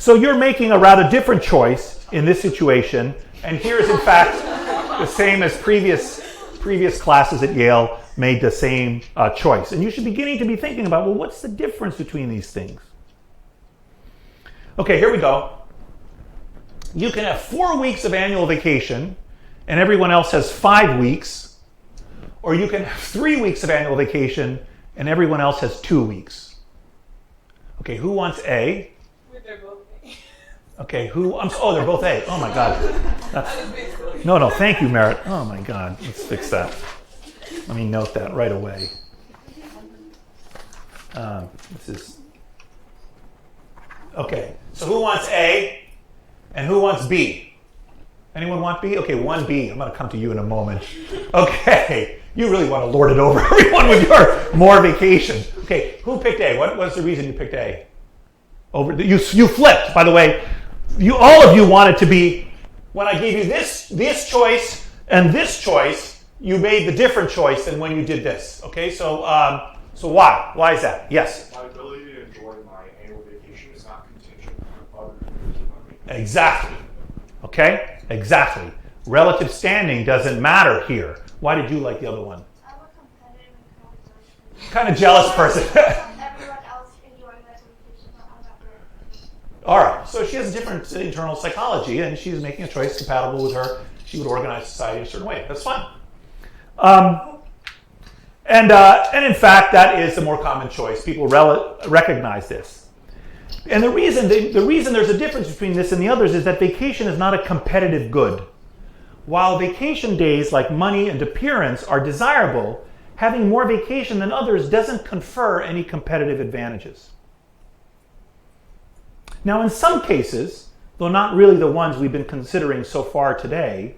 Speaker 2: you're making a rather different choice in this situation, and here is in fact the same as previous classes at Yale made the same choice. And you should be beginning to be thinking about, well, what's the difference between these things? Okay, here we go. You can have 4 weeks of annual vacation, and everyone else has 5 weeks. Or you can have 3 weeks of annual vacation and everyone else has 2 weeks. Okay, who wants A?
Speaker 4: They're both A.
Speaker 2: Okay, oh, they're both A. Oh my God. No, thank you, Merritt. Oh my God, let's fix that. Let me note that right away. Okay, so who wants A and who wants B? Anyone want B? Okay, 1B. I'm going to come to you in a moment. Okay. You really want to lord it over everyone with your more vacation. Okay, who picked A? What was the reason you picked A? You flipped, by the way. All of you wanted to be, when I gave you this choice and this choice, you made the different choice than when you did this. Okay, so why? Why is that? Yes?
Speaker 5: My ability to enjoy my annual vacation is not contingent on other people's money.
Speaker 2: Exactly. Okay? Exactly. Relative standing doesn't matter here. Why did you like the other one?
Speaker 1: I'm a competitive and
Speaker 2: Kind of jealous person.
Speaker 1: everyone else enjoying their vacation, but I'm not really.
Speaker 2: All right. So she has a different internal psychology, and she's making a choice compatible with her. She would organize society in a certain way. That's fine. And in fact, that is the more common choice. People recognize this. And the reason there's a difference between this and the others is that vacation is not a competitive good. While vacation days like money and appearance are desirable, having more vacation than others doesn't confer any competitive advantages. Now, in some cases, though not really the ones we've been considering so far today,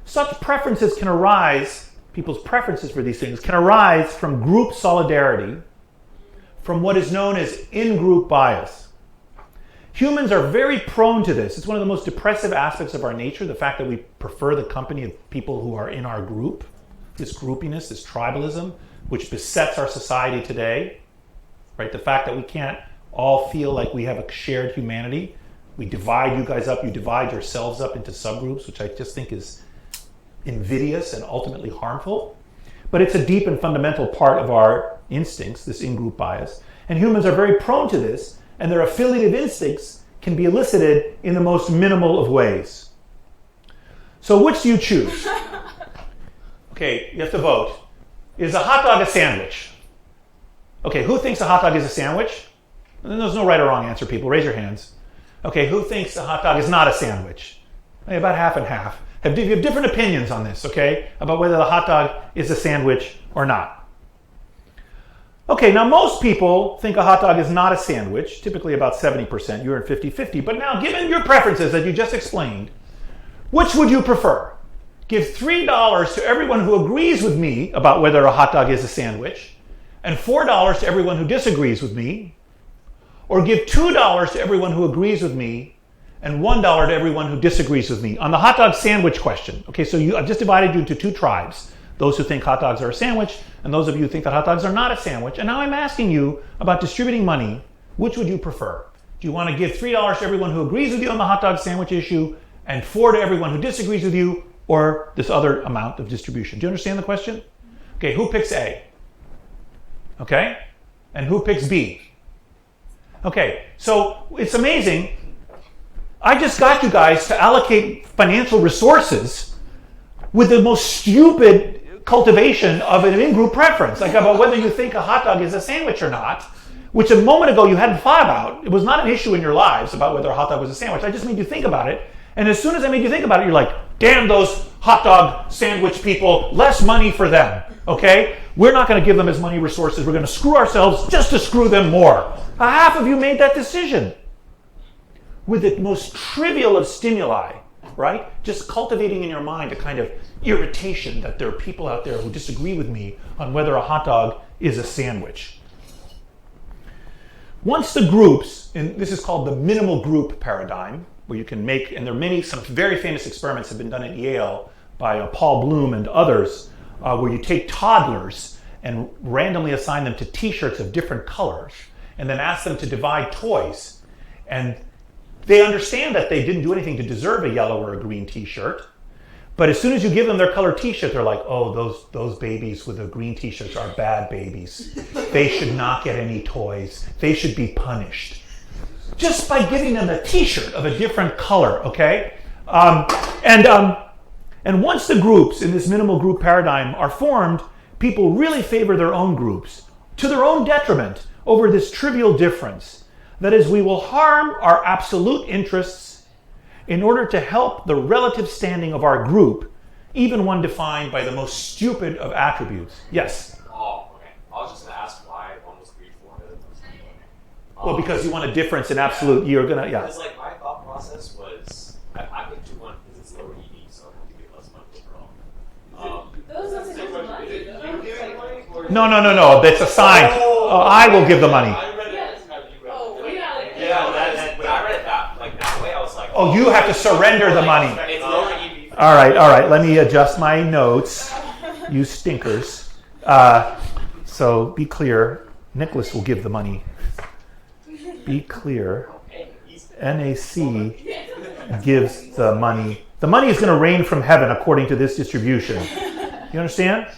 Speaker 2: such preferences can arise, people's preferences for these things can arise from group solidarity, from what is known as in-group bias. Humans are very prone to this. It's one of the most depressive aspects of our nature, the fact that we prefer the company of people who are in our group, this groupiness, this tribalism, which besets our society today, right? The fact that we can't all feel like we have a shared humanity. We divide you guys up, you divide yourselves up into subgroups, which I just think is invidious and ultimately harmful. But it's a deep and fundamental part of our instincts, this in-group bias. And humans are very prone to this, and their affiliative instincts can be elicited in the most minimal of ways. So which do you choose? Okay, you have to vote. Is a hot dog a sandwich? Okay, who thinks a hot dog is a sandwich? And there's no right or wrong answer, people. Raise your hands. Okay, who thinks a hot dog is not a sandwich? About half and half. You have different opinions on this, okay? About whether the hot dog is a sandwich or not. Okay, now most people think a hot dog is not a sandwich, typically about 70%. You're at 50-50. But now, given your preferences that you just explained, which would you prefer? Give $3 to everyone who agrees with me about whether a hot dog is a sandwich, and $4 to everyone who disagrees with me, or give $2 to everyone who agrees with me, and $1 to everyone who disagrees with me on the hot dog sandwich question. Okay, so I've just divided you into two tribes. Those who think hot dogs are a sandwich, and those of you who think that hot dogs are not a sandwich. And now I'm asking you about distributing money. Which would you prefer? Do you want to give $3 to everyone who agrees with you on the hot dog sandwich issue, and $4 to everyone who disagrees with you, or this other amount of distribution? Do you understand the question? Okay, who picks A? Okay, and who picks B? Okay, so it's amazing. I just got you guys to allocate financial resources with the most stupid cultivation of an in-group preference, like about whether you think a hot dog is a sandwich or not, which a moment ago you hadn't thought about. It was not an issue in your lives about whether a hot dog was a sandwich. I just made you think about it. And as soon as I made you think about it, you're like, damn those hot dog sandwich people, less money for them, okay? We're not going to give them as many resources. We're going to screw ourselves just to screw them more. Half of you made that decision with the most trivial of stimuli, right? Just cultivating in your mind a kind of irritation that there are people out there who disagree with me on whether a hot dog is a sandwich. Once the groups, and this is called the minimal group paradigm, where you can make, and there are some very famous experiments have been done at Yale by Paul Bloom and others, where you take toddlers and randomly assign them to t-shirts of different colors, and then ask them to divide toys. And they understand that they didn't do anything to deserve a yellow or a green t-shirt. But as soon as you give them their color t-shirt, they're like, oh, those babies with the green t-shirts are bad babies. They should not get any toys. They should be punished. Just by giving them a t-shirt of a different color, okay? And once the groups in this minimal group paradigm are formed, people really favor their own groups to their own detriment over this trivial difference. That is, we will harm our absolute interests in order to help the relative standing of our group, even one defined by the most stupid of attributes. Yes?
Speaker 3: Oh, okay. I was just going to ask why one was 3-4.
Speaker 2: Well, because you want a difference in absolute, you're going to, yeah.
Speaker 3: Because like my thought process was, I picked 2-1 because it's lower ED, so I have to give less money overall.
Speaker 1: Those are the money.
Speaker 2: No. That's a sign. I will give the money.
Speaker 3: When I read that, like that way, I was like,
Speaker 2: oh, you have to surrender the money.
Speaker 3: It's lower ED.
Speaker 2: All right. Let me adjust my notes. You stinkers. So be clear. Nicholas will give the money. Be clear. NAC gives the money. The money is going to rain from heaven according to this distribution. You understand?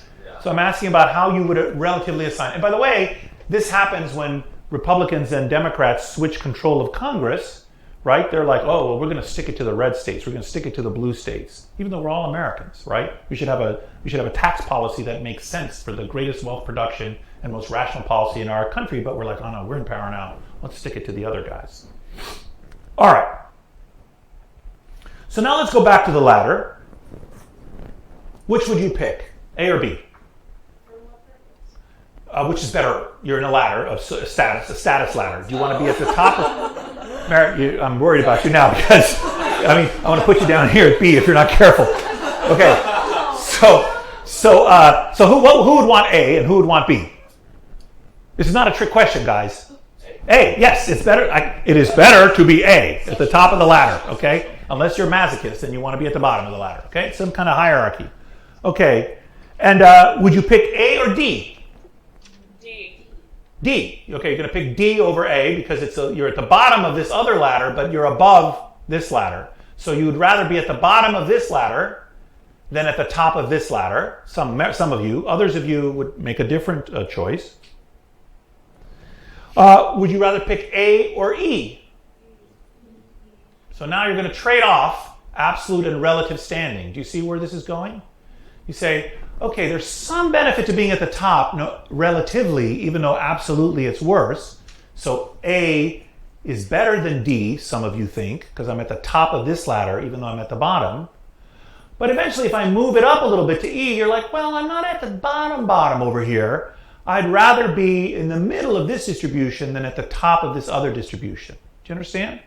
Speaker 2: So I'm asking about how you would relatively assign. And by the way, this happens when Republicans and Democrats switch control of Congress, right? They're like, oh, well, we're going to stick it to the red states. We're going to stick it to the blue states, even though we're all Americans, right? We should have a tax policy that makes sense for the greatest wealth production and most rational policy in our country. But we're like, oh no, we're in power now. Let's stick it to the other guys. All right. So now let's go back to the ladder. Which would you pick, A or B? Which is better? You're in a ladder of status, a status ladder. Do you want to be at the top of... Merritt, I'm worried about you now because, I want to put you down here at B if you're not careful. Okay, so who would want A and who would want B? This is not a trick question, guys. A, yes, it's better. It is better to be A at the top of the ladder, okay? Unless you're a masochist and you want to be at the bottom of the ladder, okay? Some kind of hierarchy. Okay, and would you pick A or D? D. Okay, you're going to pick D over A because you're at the bottom of this other ladder, but you're above this ladder. So you would rather be at the bottom of this ladder than at the top of this ladder. Some of you. Others of you would make a different choice. Would you rather pick A or E? So now you're going to trade off absolute and relative standing. Do you see where this is going? You say, okay, there's some benefit to being at the top, relatively, even though absolutely it's worse. So A is better than D, some of you think, because I'm at the top of this ladder, even though I'm at the bottom. But eventually, if I move it up a little bit to E, you're like, well, I'm not at the bottom over here. I'd rather be in the middle of this distribution than at the top of this other distribution. Do you understand?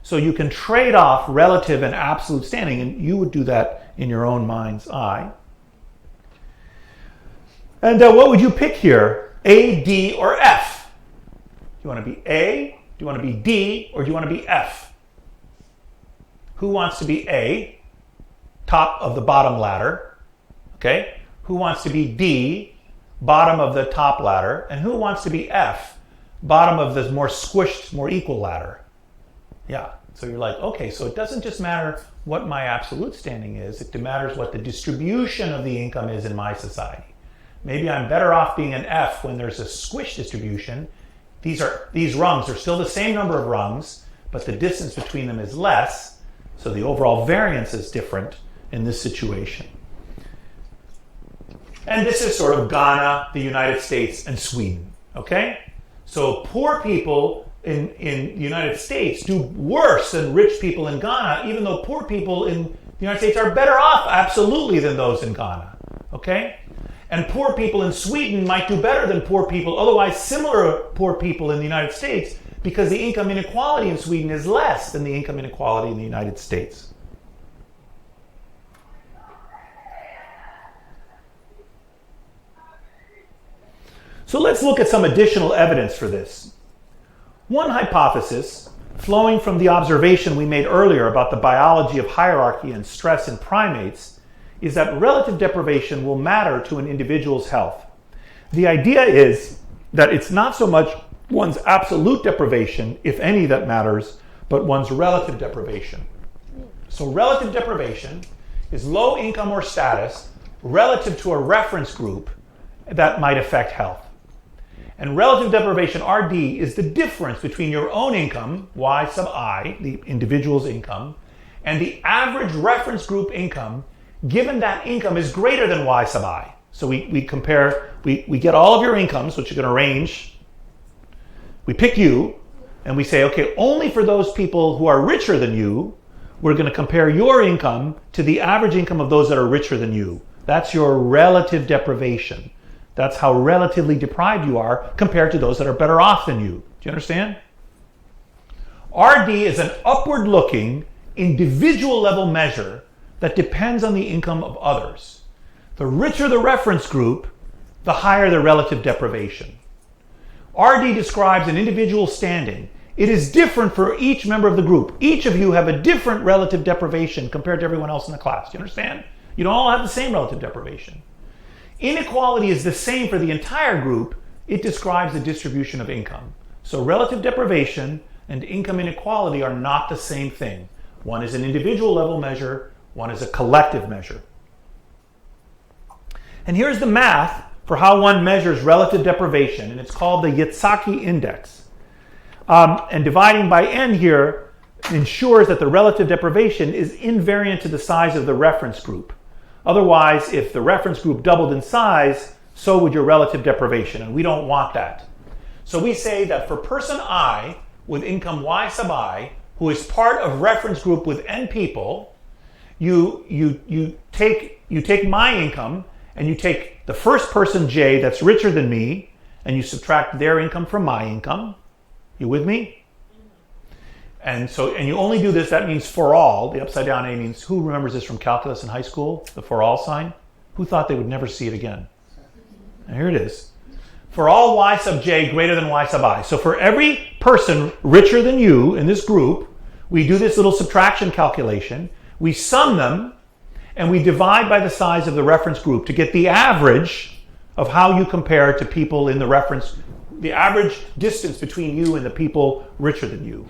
Speaker 2: So you can trade off relative and absolute standing, and you would do that in your own mind's eye. And what would you pick here? A, D, or F? Do you want to be A? Do you want to be D? Or do you want to be F? Who wants to be A? Top of the bottom ladder. Okay? Who wants to be D? Bottom of the top ladder. And who wants to be F? Bottom of the more squished, more equal ladder. Yeah. So you're like, okay, so it doesn't just matter what my absolute standing is. It matters what the distribution of the income is in my society. Maybe I'm better off being an F when there's a squish distribution. These rungs are still the same number of rungs, but the distance between them is less. So the overall variance is different in this situation. And this is sort of Ghana, the United States, and Sweden. Okay? So poor people in the United States do worse than rich people in Ghana, even though poor people in the United States are better off absolutely than those in Ghana. Okay? And poor people in Sweden might do better than poor people, otherwise similar poor people in the United States, because the income inequality in Sweden is less than the income inequality in the United States. So let's look at some additional evidence for this. One hypothesis, flowing from the observation we made earlier about the biology of hierarchy and stress in primates, is that relative deprivation will matter to an individual's health. The idea is that it's not so much one's absolute deprivation, if any, that matters, but one's relative deprivation. So relative deprivation is low income or status relative to a reference group that might affect health. And relative deprivation, RD, is the difference between your own income, Y sub I, the individual's income, and the average reference group income, given that income is greater than Y sub I. So we compare, we get all of your incomes, which are going to range. We pick you, and we say, okay, only for those people who are richer than you, we're going to compare your income to the average income of those that are richer than you. That's your relative deprivation. That's how relatively deprived you are compared to those that are better off than you. Do you understand? RD is an upward-looking, individual-level measure that depends on the income of others. The richer the reference group, the higher the relative deprivation. RD describes an individual standing. It is different for each member of the group. Each of you have a different relative deprivation compared to everyone else in the class. Do you understand? You don't all have the same relative deprivation. Inequality is the same for the entire group. It describes the distribution of income. So relative deprivation and income inequality are not the same thing. One is an individual level measure, one is a collective measure. And here's the math for how one measures relative deprivation, and it's called the Yatsaki index. And dividing by n here ensures that the relative deprivation is invariant to the size of the reference group. Otherwise, if the reference group doubled in size, so would your relative deprivation, and we don't want that. So we say that for person I with income Y sub I, who is part of reference group with n people, you take my income and you take the first person J that's richer than me, and you subtract their income from my income. You with me? And you only do this, that means for all. The upside down A means, who remembers this from calculus in high school? The for all sign? Who thought they would never see it again? And here it is. For all Y sub J greater than Y sub I. So for every person richer than you in this group, we do this little subtraction calculation. We sum them, and we divide by the size of the reference group to get the average of how you compare to people in the reference, the average distance between you and the people richer than you.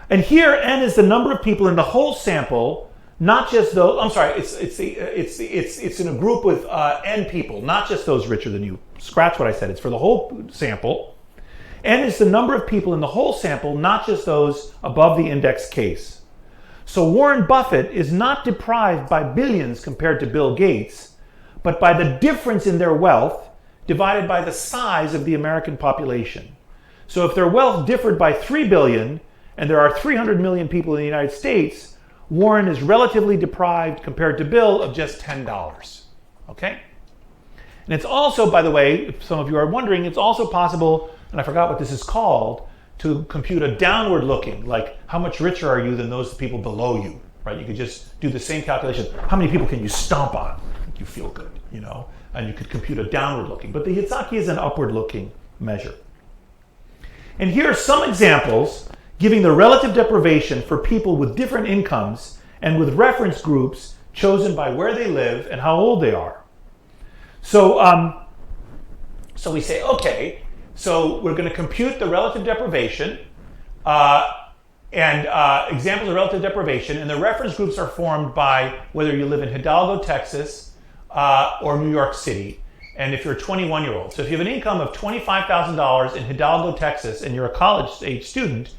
Speaker 2: And here, n is the number of people in the whole sample, not just those. I'm sorry, it's in a group with n people, not just those richer than you. Scratch what I said. It's for the whole sample. N is the number of people in the whole sample, not just those above the index case. So Warren Buffett is not deprived by billions compared to Bill Gates, but by the difference in their wealth divided by the size of the American population. So if their wealth differed by 3 billion, and there are 300 million people in the United States, Warren is relatively deprived compared to Bill of just $10. Okay? And it's also, by the way, if some of you are wondering, it's also possible, and I forgot what this is called, to compute a downward looking, like how much richer are you than those people below you, right? You could just do the same calculation. How many people can you stomp on? Make you feel good, you know? And you could compute a downward looking. But the Hitzaki is an upward looking measure. And here are some examples giving the relative deprivation for people with different incomes and with reference groups chosen by where they live and how old they are. So, so we say, okay, so we're going to compute the relative deprivation and examples of relative deprivation, and the reference groups are formed by whether you live in Hidalgo, Texas, or New York City, and if you're a 21-year-old. So if you have an income of $25,000 in Hidalgo, Texas, and you're a college-age student,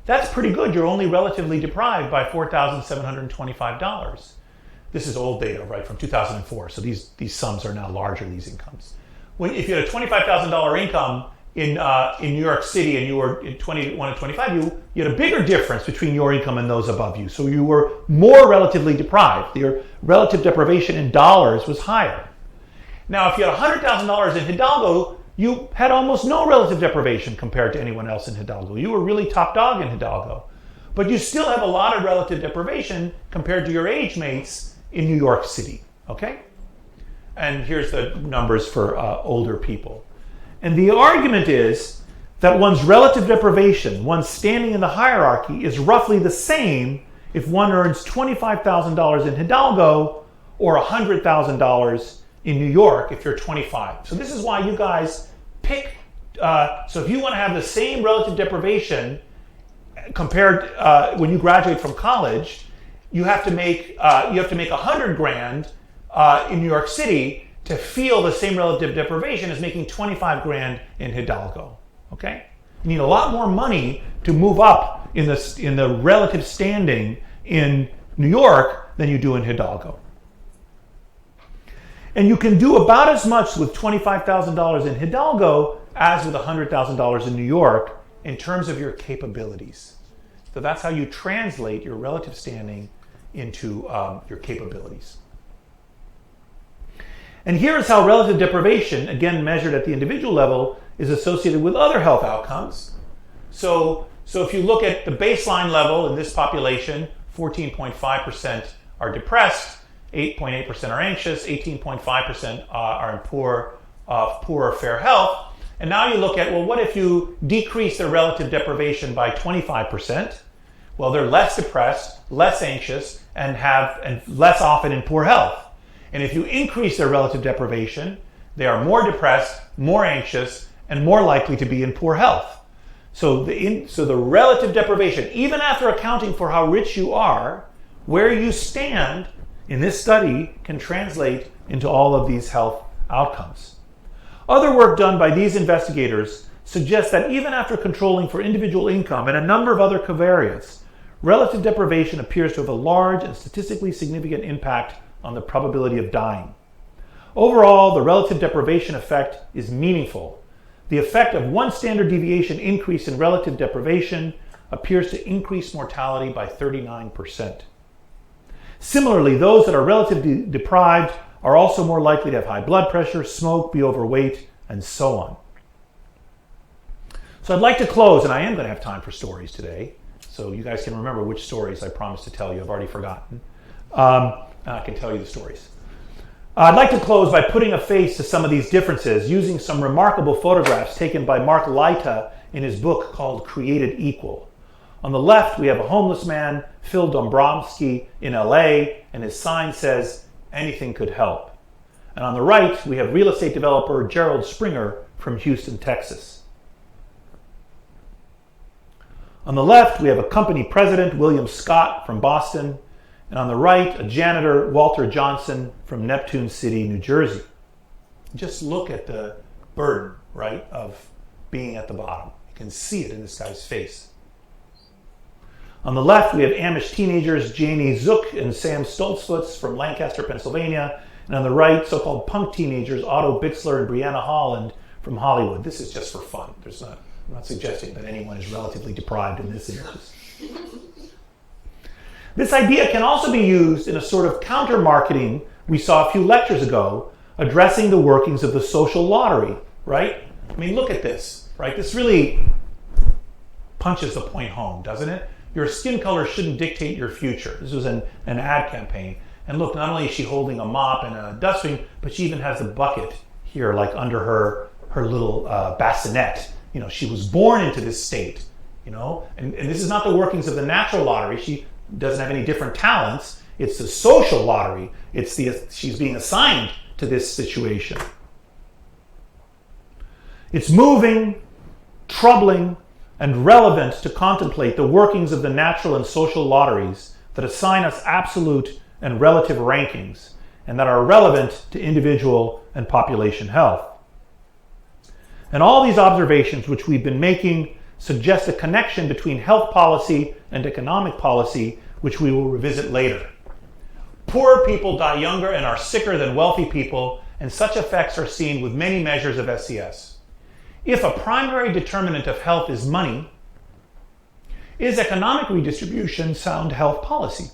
Speaker 2: that's pretty good. You're only relatively deprived by $4,725. This is old data, right, from 2004. So these sums are now larger, these incomes. If you had a $25,000 income in New York City and you were 21 and 25, you had a bigger difference between your income and those above you. So you were more relatively deprived. Your relative deprivation in dollars was higher. Now, if you had $100,000 in Hidalgo, you had almost no relative deprivation compared to anyone else in Hidalgo. You were really top dog in Hidalgo. But you still have a lot of relative deprivation compared to your age mates in New York City, okay? And here's the numbers for older people. And the argument is that one's relative deprivation, one's standing in the hierarchy, is roughly the same if one earns $25,000 in Hidalgo or $100,000 in New York if you're 25. So this is why you guys pick, so if you want to have the same relative deprivation compared when you graduate from college, you have to make $100,000 in New York City to feel the same relative deprivation as making $25,000 in Hidalgo. Okay, you need a lot more money to move up in the relative standing in New York than you do in Hidalgo. And you can do about as much with $25,000 in Hidalgo as with $100,000 in New York in terms of your capabilities. So that's how you translate your relative standing into your capabilities. And here is how relative deprivation, again measured at the individual level, is associated with other health outcomes. So if you look at the baseline level in this population, 14.5% are depressed, 8.8% are anxious, 18.5% are in poor or fair health. And now you look at, well, what if you decrease their relative deprivation by 25%? Well, they're less depressed, less anxious, and less often in poor health. And if you increase their relative deprivation, they are more depressed, more anxious, and more likely to be in poor health. So the relative deprivation, even after accounting for how rich you are, where you stand in this study can translate into all of these health outcomes. Other work done by these investigators suggests that even after controlling for individual income and a number of other covariates, relative deprivation appears to have a large and statistically significant impact on the probability of dying. Overall, the relative deprivation effect is meaningful. The effect of one standard deviation increase in relative deprivation appears to increase mortality by 39%. Similarly, those that are relatively deprived are also more likely to have high blood pressure, smoke, be overweight, and so on. So I'd like to close, and I am going to have time for stories today, so you guys can remember which stories I promised to tell you. I've already forgotten. I can tell you the stories. I'd like to close by putting a face to some of these differences using some remarkable photographs taken by Mark Leita in his book called Created Equal. On the left, we have a homeless man, Phil Dombrowski, in LA, and his sign says, "Anything could help." And on the right, we have real estate developer Gerald Springer from Houston, Texas. On the left, we have a company president, William Scott from Boston. And on the right, a janitor, Walter Johnson from Neptune City, New Jersey. Just look at the burden, right, of being at the bottom. You can see it in this guy's face. On the left, we have Amish teenagers, Janie Zook and Sam Stoltzfus from Lancaster, Pennsylvania. And on the right, so-called punk teenagers, Otto Bixler and Brianna Holland from Hollywood. This is just for fun. I'm not suggesting that anyone is relatively deprived in this instance. This idea can also be used in a sort of counter-marketing we saw a few lectures ago, addressing the workings of the social lottery, right? I mean, look at this, right? This really punches the point home, doesn't it? Your skin color shouldn't dictate your future. This was an ad campaign. And look, not only is she holding a mop and a dustbin, but she even has a bucket here, like under her little bassinet. You know, she was born into this state, you know? And this is not the workings of the natural lottery. She doesn't have any different talents. It's the social lottery. She's being assigned to this situation. It's moving, troubling, and relevant to contemplate the workings of the natural and social lotteries that assign us absolute and relative rankings, and that are relevant to individual and population health. And all these observations which we've been making suggest a connection between health policy and economic policy, which we will revisit later. Poorer people die younger and are sicker than wealthy people, and such effects are seen with many measures of SES. If a primary determinant of health is money, is economic redistribution sound health policy?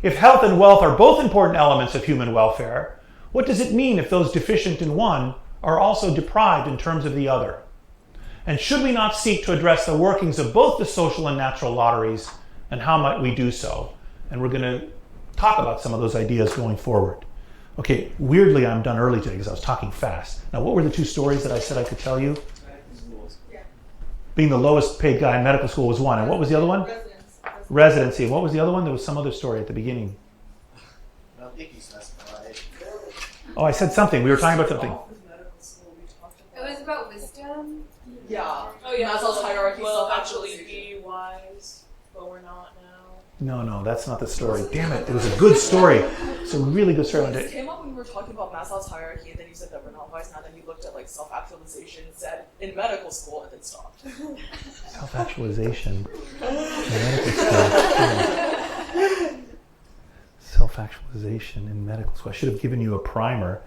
Speaker 2: If health and wealth are both important elements of human welfare, what does it mean if those deficient in one are also deprived in terms of the other? And should we not seek to address the workings of both the social and natural lotteries, and how might we do so? And we're going to talk about some of those ideas going forward. Okay, weirdly, I'm done early today because I was talking fast. Now, what were the two stories that I said I could tell you? Being the lowest paid guy in medical school was one. And what was the other one? Residency. And what was the other one? There was some other story at the beginning.
Speaker 6: I don't think you specified.
Speaker 2: Oh, I said something. We were talking about something.
Speaker 1: It was about wisdom.
Speaker 4: Yeah.
Speaker 7: Oh yeah,
Speaker 4: Maslow's hierarchy.
Speaker 7: Well, actually be wise, but we're not now.
Speaker 2: No, that's not the story. Damn it. It was a good story. It's a really good story.
Speaker 7: This came up when we were talking about Maslow's hierarchy, and then you said that we're not wise now. Then you looked at like self-actualization, said in medical school, and then stopped.
Speaker 2: Self-actualization in medical school. Self-actualization in medical school. I should have given you a primer.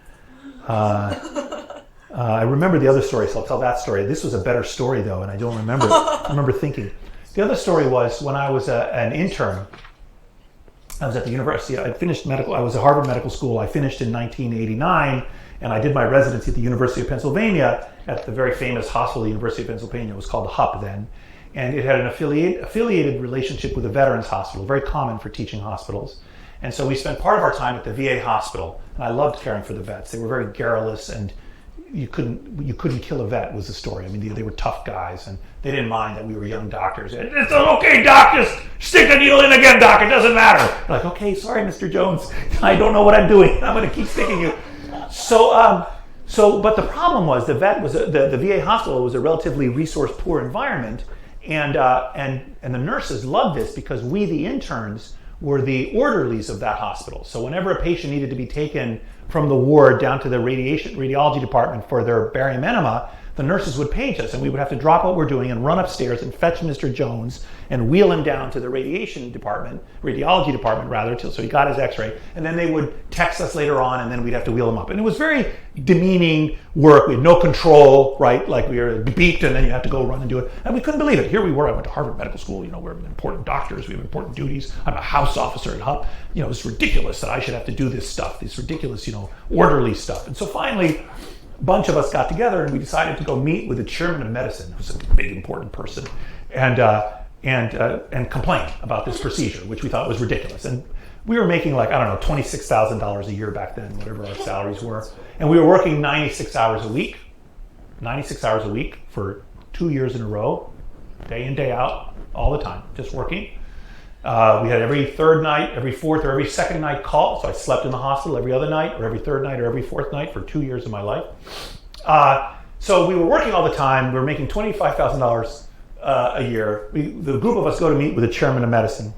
Speaker 2: I remember the other story, so I'll tell that story. This was a better story, though, and I don't remember. I remember thinking. The other story was when I was an intern. I was at the university. I finished medical. I was at Harvard Medical School. I finished in 1989, and I did my residency at the University of Pennsylvania at the very famous hospital, the University of Pennsylvania. It was called HUP then, and it had an affiliated relationship with a veterans hospital, very common for teaching hospitals. And so we spent part of our time at the VA hospital, and I loved caring for the vets. They were very garrulous, and you couldn't kill a vet was the story. I mean, they were tough guys, and they didn't mind that we were young doctors. It's okay, doc, just stick the needle in again, doc, it doesn't matter. They're like, okay, sorry, Mr. Jones, I don't know what I'm doing. I'm going to keep sticking you. But the problem was the VA hospital was a relatively resource-poor environment, and the nurses loved this because we, the interns, were the orderlies of that hospital. So whenever a patient needed to be taken from the ward down to the radiology department for their barium enema, the nurses would page us, and we would have to drop what we're doing and run upstairs and fetch Mr. Jones and wheel him down to the radiology department rather, so he got his x-ray, and then they would text us later on, and then we'd have to wheel him up. And it was very demeaning work. We had no control, right? Like we were beeped, and then you have to go run and do it. And we couldn't believe it. Here we were. I went to Harvard Medical School. You know, we're important doctors. We have important duties. I'm a house officer at HUP. You know, it's ridiculous that I should have to do this stuff, this ridiculous, orderly stuff. And so finally, a bunch of us got together and we decided to go meet with the chairman of medicine, who's a big, important person, and complain about this procedure, which we thought was ridiculous. And we were making $26,000 a year back then, whatever our salaries were. And we were working 96 hours a week for 2 years in a row, day in, day out, all the time, just working. We had every third night, every fourth or every second night call. So I slept in the hospital every other night or every third night or every fourth night for 2 years of my life. So we were working all the time. We were making $25,000 a year. The group of us go to meet with the chairman of medicine.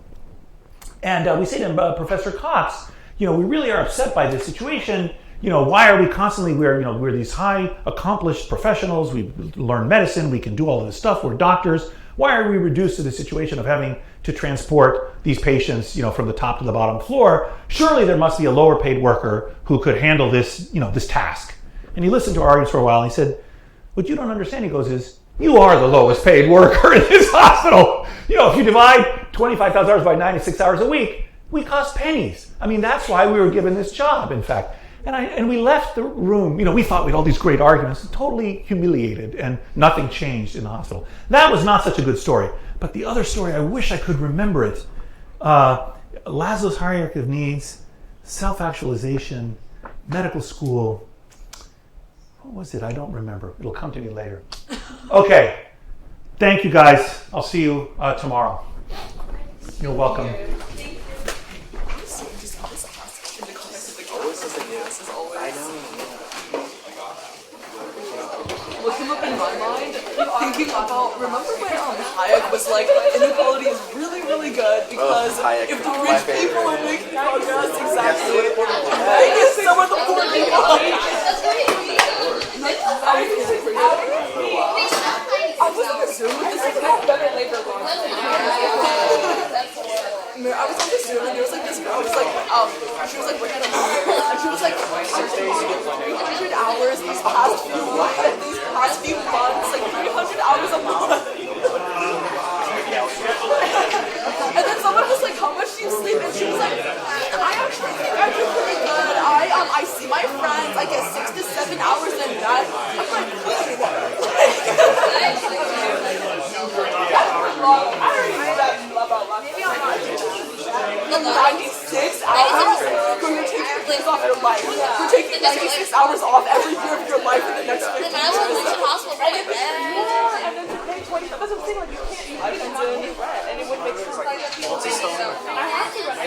Speaker 2: And we say to him, Professor Cox, we really are upset by this situation. Why are we constantly, we're these high accomplished professionals. We learn medicine. We can do all of this stuff. We're doctors. Why are we reduced to the situation of having to transport these patients, from the top to the bottom floor? Surely there must be a lower paid worker who could handle this, this task. And he listened to our arguments for a while and he said, what you don't understand, he goes, is you are the lowest paid worker in this hospital. If you divide 25,000 hours by 96 hours a week, we cost pennies. I mean, that's why we were given this job, in fact. And we left the room, we thought we had all these great arguments, totally humiliated, and nothing changed in the hospital. That was not such a good story. But the other story, I wish I could remember it. Maslow's hierarchy of needs, self-actualization, medical school. What was it? I don't remember. It'll come to me later. Okay. Thank you, guys. I'll see you tomorrow. You're welcome.
Speaker 7: What came up in my mind, thinking about, remember when Hayek was like, inequality is really, really good because if the rich people are making progress, exactly, making some of the poor people. I was on the Zoom with this better labor law. I was on the Zoom and there was like this girl, she was like working at a lawyer, and she was like, 300 hours these past few months, like 300 hours a month. And then someone was like, how much do you sleep? And she was like, I actually think I do pretty good. I see my friends, I get 6 to 7 hours in bed. I'm like, clean. I already know that about last. Maybe I'm not. 96 hours? So you're taking days off your life. You're taking 96 hours off every year of your life in the next 15 years. And then to pay 20, that's what I'm saying, like you can't not pay rent, and it would make sense. I have to rent.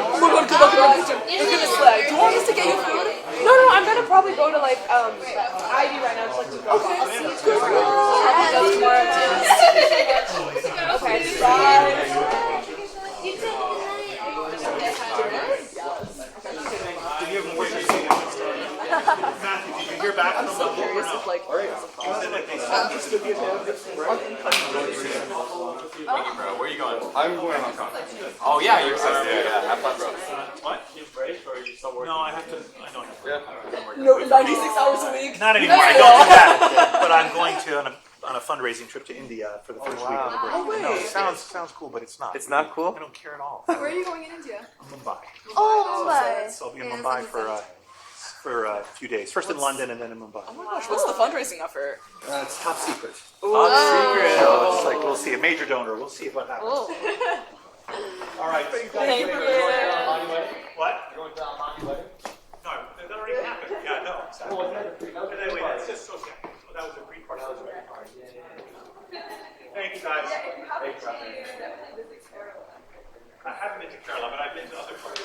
Speaker 7: Oh my god, good luck, you're gonna slay. Do you want us to get you food?
Speaker 1: No, I'm gonna probably go to like Ivy right now, just like to go.
Speaker 7: Okay.
Speaker 1: Good girl. That's tomorrow too. Okay, bye.
Speaker 2: Matthew, did you hear back from
Speaker 7: So curious if like
Speaker 3: Thank you, bro. Where are you going?
Speaker 5: I'm going to Hong Kong.
Speaker 3: Oh yeah, you're supposed to. Yeah, have fun, bro.
Speaker 2: What?
Speaker 3: You break or are you still working?
Speaker 2: No, I don't have to.
Speaker 7: no 96 hours a week.
Speaker 2: Not anymore. I don't do that. But I'm going to on a fundraising trip to India for the first week of the break.
Speaker 7: Oh, wait.
Speaker 2: No, it sounds cool, but it's not.
Speaker 8: It's not cool?
Speaker 2: I don't care at all.
Speaker 4: Where are you going in India?
Speaker 2: Mumbai.
Speaker 1: Oh, Mumbai.
Speaker 2: So I'll be in Mumbai for a few days. First in London and then in Mumbai.
Speaker 7: Oh my gosh, what's the fundraising effort?
Speaker 2: It's top secret.
Speaker 8: Top secret.
Speaker 2: So it's like we'll see a major donor. We'll see what happens. All right.
Speaker 7: Thank you.
Speaker 2: What?
Speaker 3: You're going to Almani wedding?
Speaker 2: No, that already happened. Yeah, no. Exactly. Anyway, that's just okay. So that was a brief part. Thank you, guys.
Speaker 4: If you haven't seen it, definitely visit Kerala.
Speaker 2: I haven't been to Kerala, but I've been to other parts.